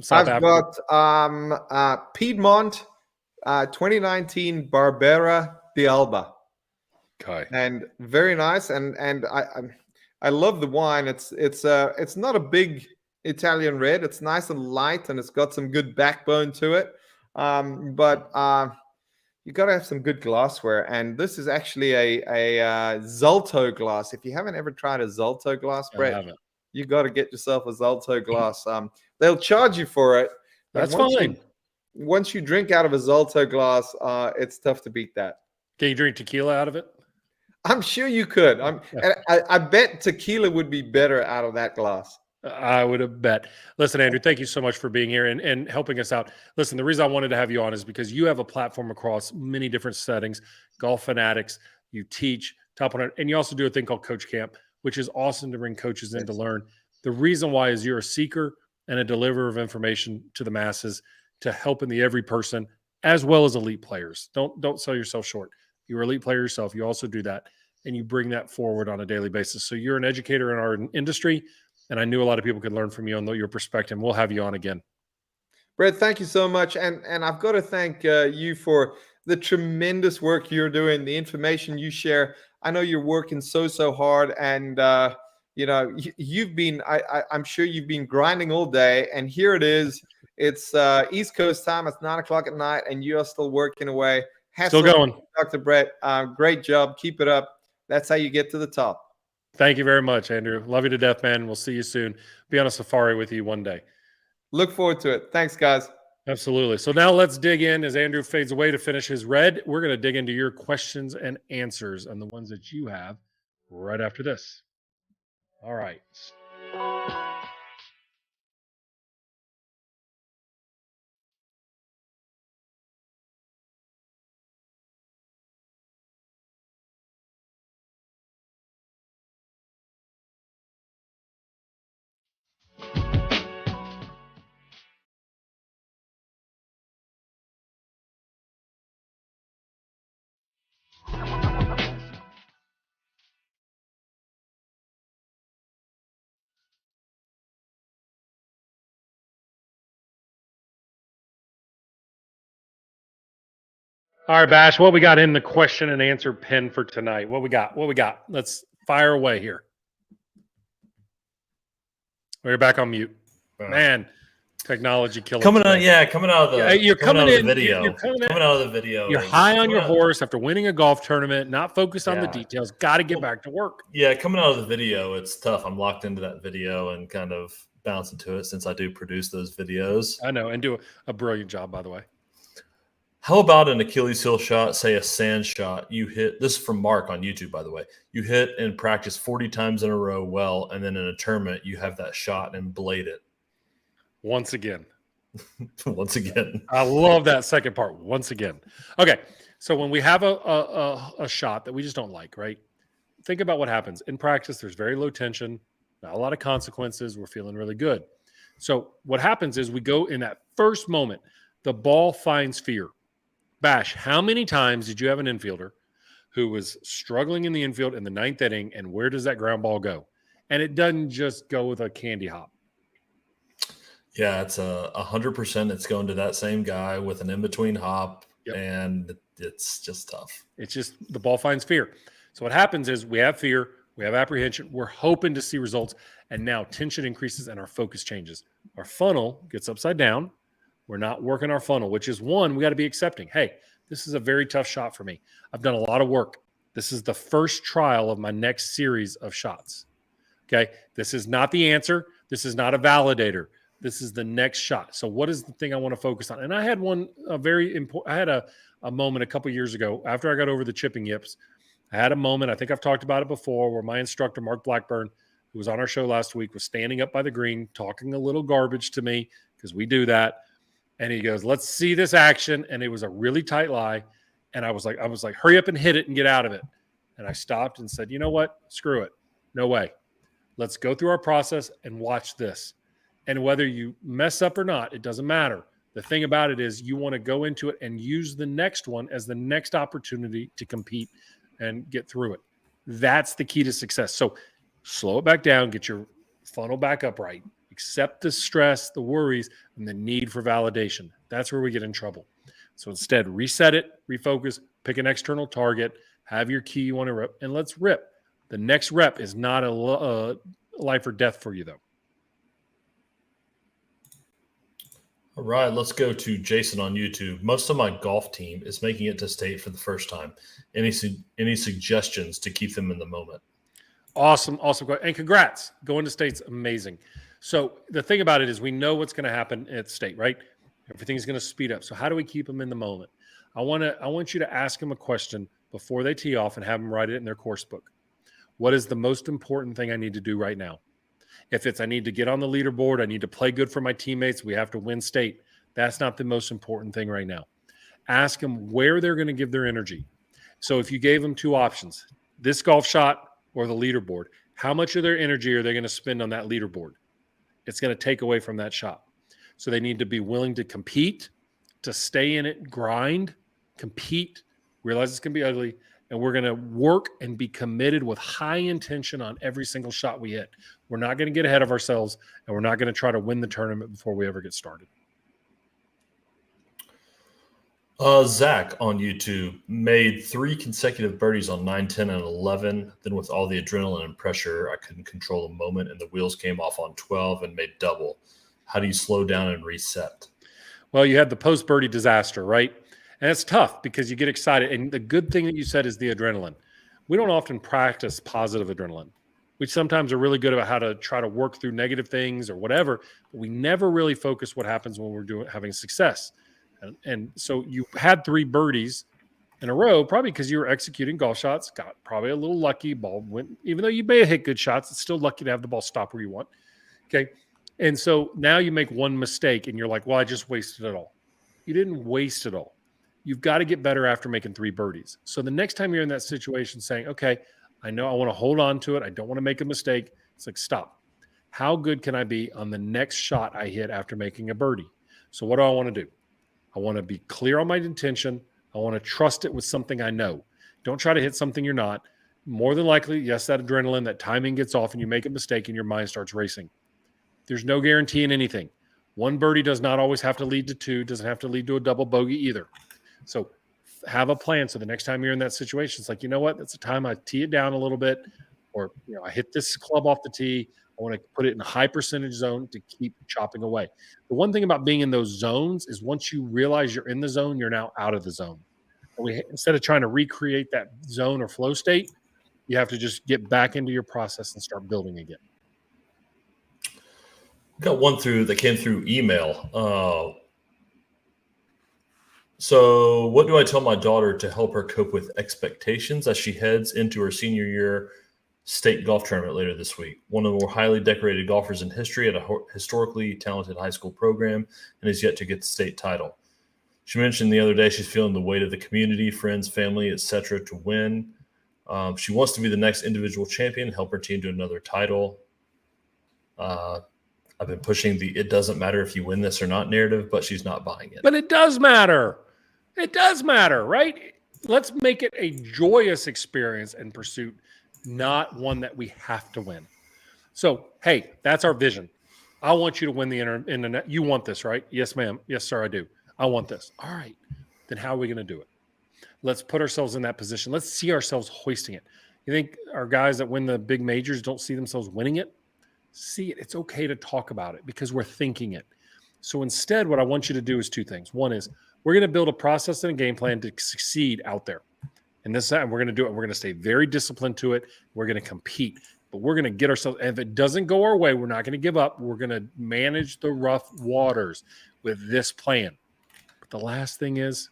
I've got Piedmont 2019 Barbera d'Alba. Okay. And very nice. And I love the wine. It's not a big Italian red. It's nice and light, and it's got some good backbone to it. But you got to have some good glassware. And this is actually a Zolto glass. If you haven't ever tried a Zolto glass, Brett, you got to get yourself a Zolto glass. They'll charge you for it. That's fine. Once you drink out of a Zolto glass, it's tough to beat that. Can you drink tequila out of it? I'm sure you could. I bet tequila would be better out of that glass. I would have bet. Listen, Andrew, thank you so much for being here and helping us out. Listen, the reason I wanted to have you on is because you have a platform across many different settings, Golf Fanatics, you teach, Top 100, and you also do a thing called Coach Camp, which is awesome to bring coaches in to learn. The reason why is you're a seeker and a deliverer of information to the masses to help in the every person, as well as elite players. Don't sell yourself short. You're an elite player yourself. You also do that, and you bring that forward on a daily basis. So you're an educator in our industry, and I knew a lot of people could learn from you on your perspective. We'll have you on again. Brett, thank you so much. And I've got to thank you for the tremendous work you're doing, the information you share. I know you're working so hard, and you've been, I'm sure you've been grinding all day, and here it is. It's East Coast time. It's 9 o'clock at night, and you are still working away. Still going. Dr. Brett, great job. Keep it up. That's how you get to the top. Thank you very much, Andrew. Love you to death, man. We'll see you soon. Be on a safari with you one day. Look forward to it. Thanks, guys. Absolutely. So now let's dig in as Andrew fades away to finish his red. We're going to dig into your questions and answers and the ones that you have right after this. All right. All right, Bash, what we got in the question and answer pin for tonight? What we got? Let's fire away here. We're back on mute. Man, technology killing. Coming out of the you're coming in the video. You're coming out of the video. You're high on your horse after winning a golf tournament, not focused on the details. Got to get back to work. Yeah, coming out of the video, it's tough. I'm locked into that video and kind of bounce into it since I do produce those videos. I know, and do a brilliant job, by the way. How about an Achilles heel shot, say a sand shot? You hit, this is from Mark on YouTube, by the way. You hit in practice 40 times in a row well, and then in a tournament, you have that shot and blade it. Once again. Once again. I love that second part. Once again. Okay, so when we have a shot that we just don't like, right? Think about what happens. In practice, there's very low tension, not a lot of consequences. We're feeling really good. So what happens is we go in that first moment, the ball finds fear. Bash, how many times did you have an infielder who was struggling in the infield in the ninth inning, and where does that ground ball go? And it doesn't just go with a candy hop. Yeah, it's 100%. It's going to that same guy with an in-between hop, and it's just tough. It's just the ball finds fear. So what happens is we have fear, we have apprehension, we're hoping to see results, and now tension increases and our focus changes. Our funnel gets upside down. We're not working our funnel, which is one, we got to be accepting. Hey, this is a very tough shot for me. I've done a lot of work. This is the first trial of my next series of shots. Okay. This is not the answer. This is not a validator. This is the next shot. So what is the thing I want to focus on? And I had I had a moment a couple years ago after I got over the chipping yips. I had a moment, I think I've talked about it before, where my instructor, Mark Blackburn, who was on our show last week, was standing up by the green, talking a little garbage to me because we do that. And he goes, let's see this action. And it was a really tight lie. And I was like, hurry up and hit it and get out of it. And I stopped and said, you know what? Screw it. No way. Let's go through our process and watch this. And whether you mess up or not, it doesn't matter. The thing about it is you want to go into it and use the next one as the next opportunity to compete and get through it. That's the key to success. So slow it back down, get your funnel back up right. Accept the stress, the worries, and the need for validation. That's where we get in trouble. So instead, reset it, refocus, pick an external target, have your key you want to rip, and let's rip. The next rep is not a life or death for you, though. All right, let's go to Jason on YouTube. Most of my golf team is making it to state for the first time. Any suggestions to keep them in the moment? Awesome. And congrats. Going to state's amazing. So the thing about it is we know what's going to happen at state, right? Everything's going to speed up. So how do we keep them in the moment? I want you to ask them a question before they tee off and have them write it in their course book. What is the most important thing I need to do right now? If it's I need to get on the leaderboard, I need to play good for my teammates, we have to win state. That's not the most important thing right now. Ask them where they're going to give their energy. So if you gave them two options, this golf shot or the leaderboard, how much of their energy are they going to spend on that leaderboard? It's going to take away from that shot. So they need to be willing to compete, to stay in it, grind, compete, realize it's going to be ugly, and we're going to work and be committed with high intention on every single shot we hit. We're not going to get ahead of ourselves, and we're not going to try to win the tournament before we ever get started. Zach on YouTube made 3 consecutive birdies on 9, 10, and 11. Then with all the adrenaline and pressure, I couldn't control the moment, and the wheels came off on 12 and made double. How do you slow down and reset? Well, you had the post-birdie disaster, right? And it's tough because you get excited. And the good thing that you said is the adrenaline. We don't often practice positive adrenaline. We sometimes are really good about how to try to work through negative things or whatever, but we never really focus what happens when we're having success. And so you had 3 birdies in a row, probably because you were executing golf shots, got probably a little lucky. Ball went, even though you may have hit good shots, it's still lucky to have the ball stop where you want. Okay. And so now you make one mistake and you're like, well, I just wasted it all. You didn't waste it all. You've got to get better after making 3 birdies. So the next time you're in that situation saying, okay, I know I want to hold on to it. I don't want to make a mistake. It's like, stop. How good can I be on the next shot I hit after making a birdie? So what do I want to do? I want to be clear on my intention. I want to trust it with something I know. Don't try to hit something you're not. More than likely, yes, that adrenaline, that timing gets off and you make a mistake and your mind starts racing. There's no guarantee in anything. 1 birdie does not always have to lead to 2, doesn't have to lead to a double bogey either. So have a plan. So the next time you're in that situation, it's like, you know what? That's the time I tee it down a little bit, or I hit this club off the tee. I want to put it in a high percentage zone to keep chopping away. The one thing about being in those zones is once you realize you're in the zone, you're now out of the zone. And instead of trying to recreate that zone or flow state, you have to just get back into your process and start building again. Got one that came through email. So what do I tell my daughter to help her cope with expectations as she heads into her senior year state golf tournament later this week? One of the more highly decorated golfers in history at a historically talented high school program, and is yet to get the state title. She mentioned the other day she's feeling the weight of the community, friends, family, etc. to win. She wants to be the next individual champion and help her team to another title. I've been pushing the "it doesn't matter if you win this or not" narrative, but she's not buying it. But it does matter. It does matter, right? Let's make it a joyous experience and pursuit, not one that we have to win. So, hey, that's our vision. I want you to win the internet. You want this, right? Yes, ma'am. Yes, sir, I do. I want this. All right. Then how are we going to do it? Let's put ourselves in that position. Let's see ourselves hoisting it. You think our guys that win the big majors don't see themselves winning it? See it. It's okay to talk about it because we're thinking it. So instead, what I want you to do is two things. One is we're going to build a process and a game plan to succeed out there. And this time we're going to do it. We're going to stay very disciplined to it. We're going to compete, but we're going to get ourselves. And if it doesn't go our way, we're not going to give up. We're going to manage the rough waters with this plan. But the last thing is,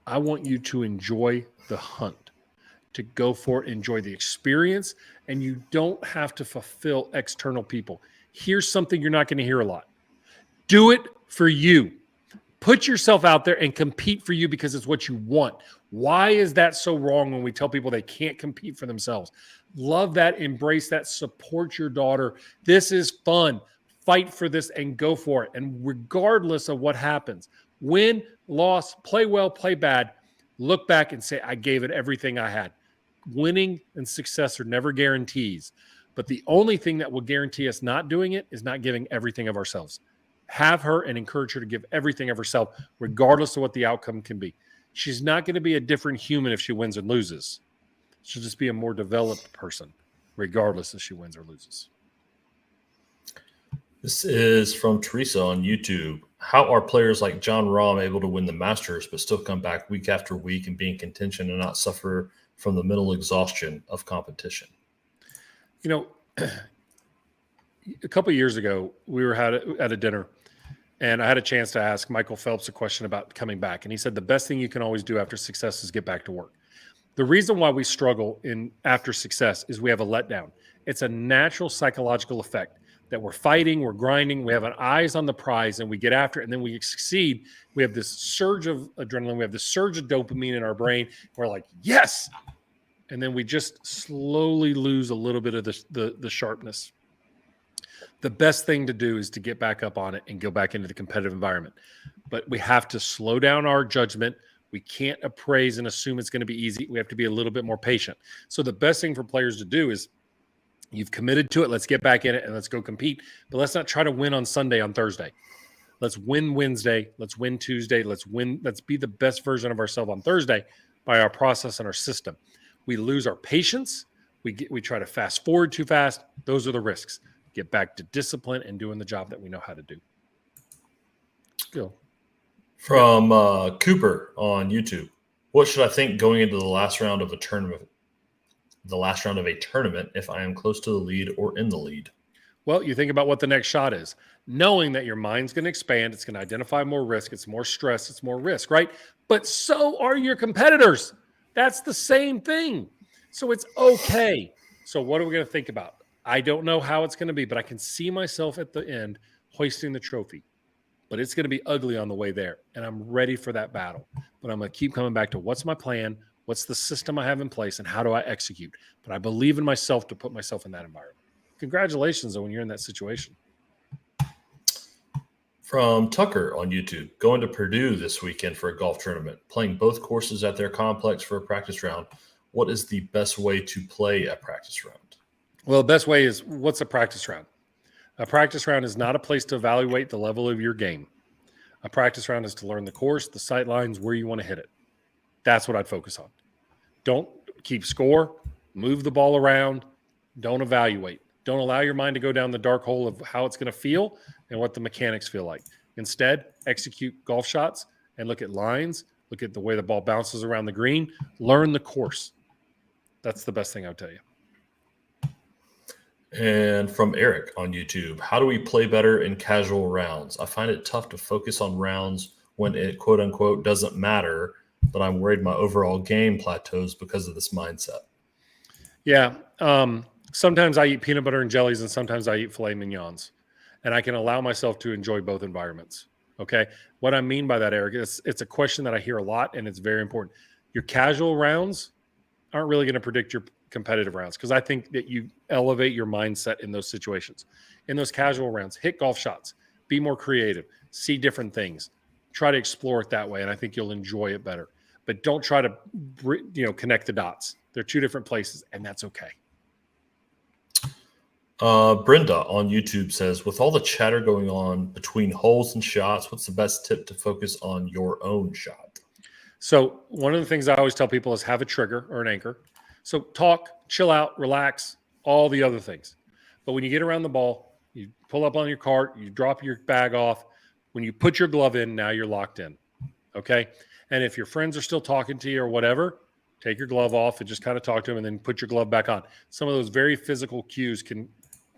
I want you to enjoy the hunt, to go for it, enjoy the experience, and you don't have to fulfill external people. Here's something you're not going to hear a lot. Do it for you. Put yourself out there and compete for you because it's what you want. Why is that so wrong when we tell people they can't compete for themselves? Love that, embrace that, support your daughter. This is fun. Fight for this and go for it. And regardless of what happens, win, loss, play well, play bad, look back and say, I gave it everything I had. Winning and success are never guarantees. But the only thing that will guarantee us not doing it is not giving everything of ourselves. Have her and encourage her to give everything of herself, regardless of what the outcome can be. She's not going to be a different human if she wins and loses. She'll just be a more developed person, regardless if she wins or loses. This is from Teresa on YouTube. How are players like John Rahm able to win the Masters but still come back week after week and be in contention and not suffer from the mental exhaustion of competition? You know, a couple of years ago, we were at a dinner, and I had a chance to ask Michael Phelps a question about coming back. And he said, the best thing you can always do after success is get back to work. The reason why we struggle after success is we have a letdown. It's a natural psychological effect that we're fighting, we're grinding, we have an eyes on the prize, and we get after it, and then we succeed. We have this surge of adrenaline, we have this surge of dopamine in our brain. We're like, yes! And then we just slowly lose a little bit of the sharpness. The best thing to do is to get back up on it and go back into the competitive environment. But we have to slow down our judgment. We can't appraise and assume it's going to be easy. We have to be a little bit more patient. So the best thing for players to do is, you've committed to it. Let's get back in it and let's go compete. But let's not try to win on Sunday, on Thursday. Let's win Wednesday. Let's win Tuesday. Let's be the best version of ourselves on Thursday by our process and our system. We lose our patience. We try to fast forward too fast. Those are the risks. Get back to discipline and doing the job that we know how to do. Go. From Cooper on YouTube. What should I think going into the last round of a tournament? If I am close to the lead or in the lead? Well, you think about what the next shot is. Knowing that your mind's going to expand, it's going to identify more risk, it's more stress, it's more risk, right? But so are your competitors. That's the same thing. So it's okay. So what are we going to think about? I don't know how it's going to be, but I can see myself at the end hoisting the trophy. But it's going to be ugly on the way there, and I'm ready for that battle. But I'm going to keep coming back to what's my plan, what's the system I have in place, and how do I execute? But I believe in myself to put myself in that environment. Congratulations, though, when you're in that situation. From Tucker on YouTube, going to Purdue this weekend for a golf tournament, playing both courses at their complex for a practice round. What is the best way to play a practice round? Well, the best way is, what's a practice round? A practice round is not a place to evaluate the level of your game. A practice round is to learn the course, the sight lines, where you want to hit it. That's what I'd focus on. Don't keep score, move the ball around, don't evaluate. Don't allow your mind to go down the dark hole of how it's going to feel and what the mechanics feel like. Instead, execute golf shots and look at lines, look at the way the ball bounces around the green, learn the course. That's the best thing I'll tell you. And from Eric on YouTube, how do we play better in casual rounds? I find it tough to focus on rounds when it quote unquote doesn't matter, but I'm worried my overall game plateaus because of this mindset. Yeah. Sometimes I eat peanut butter and jellies and sometimes I eat filet mignons, and I can allow myself to enjoy both environments. Okay. What I mean by that, Eric, it's a question that I hear a lot and it's very important. Your casual rounds aren't really going to predict your competitive rounds, because I think that you elevate your mindset in those situations. In those casual rounds, hit golf shots, be more creative, see different things, try to explore it that way, and I think you'll enjoy it better. But don't try to connect the dots. They're two different places, and that's okay. Brenda on YouTube says, with all the chatter going on between holes and shots, what's the best tip to focus on your own shot? So one of the things I always tell people is have a trigger or an anchor. So talk, chill out, relax, all the other things. But when you get around the ball, you pull up on your cart, you drop your bag off. When you put your glove in, now you're locked in. Okay? And if your friends are still talking to you or whatever, take your glove off and just kind of talk to them and then put your glove back on. Some of those very physical cues can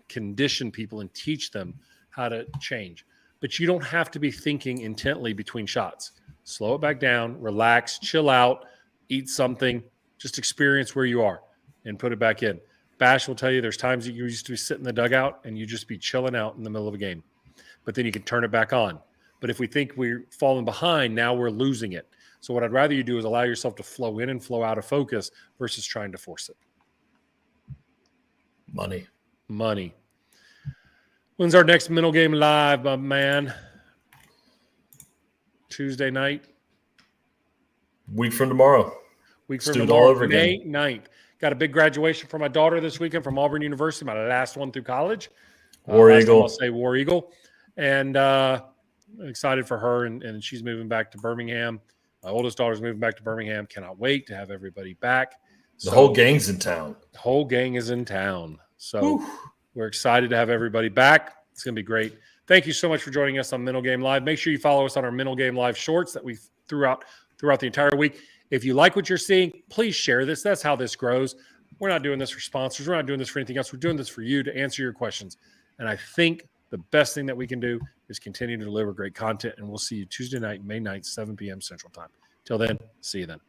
condition people and teach them how to change. But you don't have to be thinking intently between shots. Slow it back down, relax, chill out, eat something. Just experience where you are and put it back in. Bash will tell you there's times that you used to sit in the dugout and you just be chilling out in the middle of a game. But then you can turn it back on. But if we think we're falling behind, now we're losing it. So what I'd rather you do is allow yourself to flow in and flow out of focus versus trying to force it. Money. When's our next Mental Game Live, my man? Tuesday night? Week from tomorrow. All over May 9th. Got a big graduation for my daughter this weekend from Auburn University, my last one through college. War Eagle. I'll say War Eagle. And excited for her, and she's moving back to Birmingham. My oldest daughter's moving back to Birmingham. Cannot wait to have everybody back. The whole gang's in town. The whole gang is in town. So we're excited to have everybody back. It's going to be great. Thank you so much for joining us on Mental Game Live. Make sure you follow us on our Mental Game Live shorts that we threw out throughout the entire week. If you like what you're seeing, please share this. That's how this grows. We're not doing this for sponsors. We're not doing this for anything else. We're doing this for you to answer your questions. And I think the best thing that we can do is continue to deliver great content. And we'll see you Tuesday night, May 9th, 7 p.m. Central Time. Till then, see you then.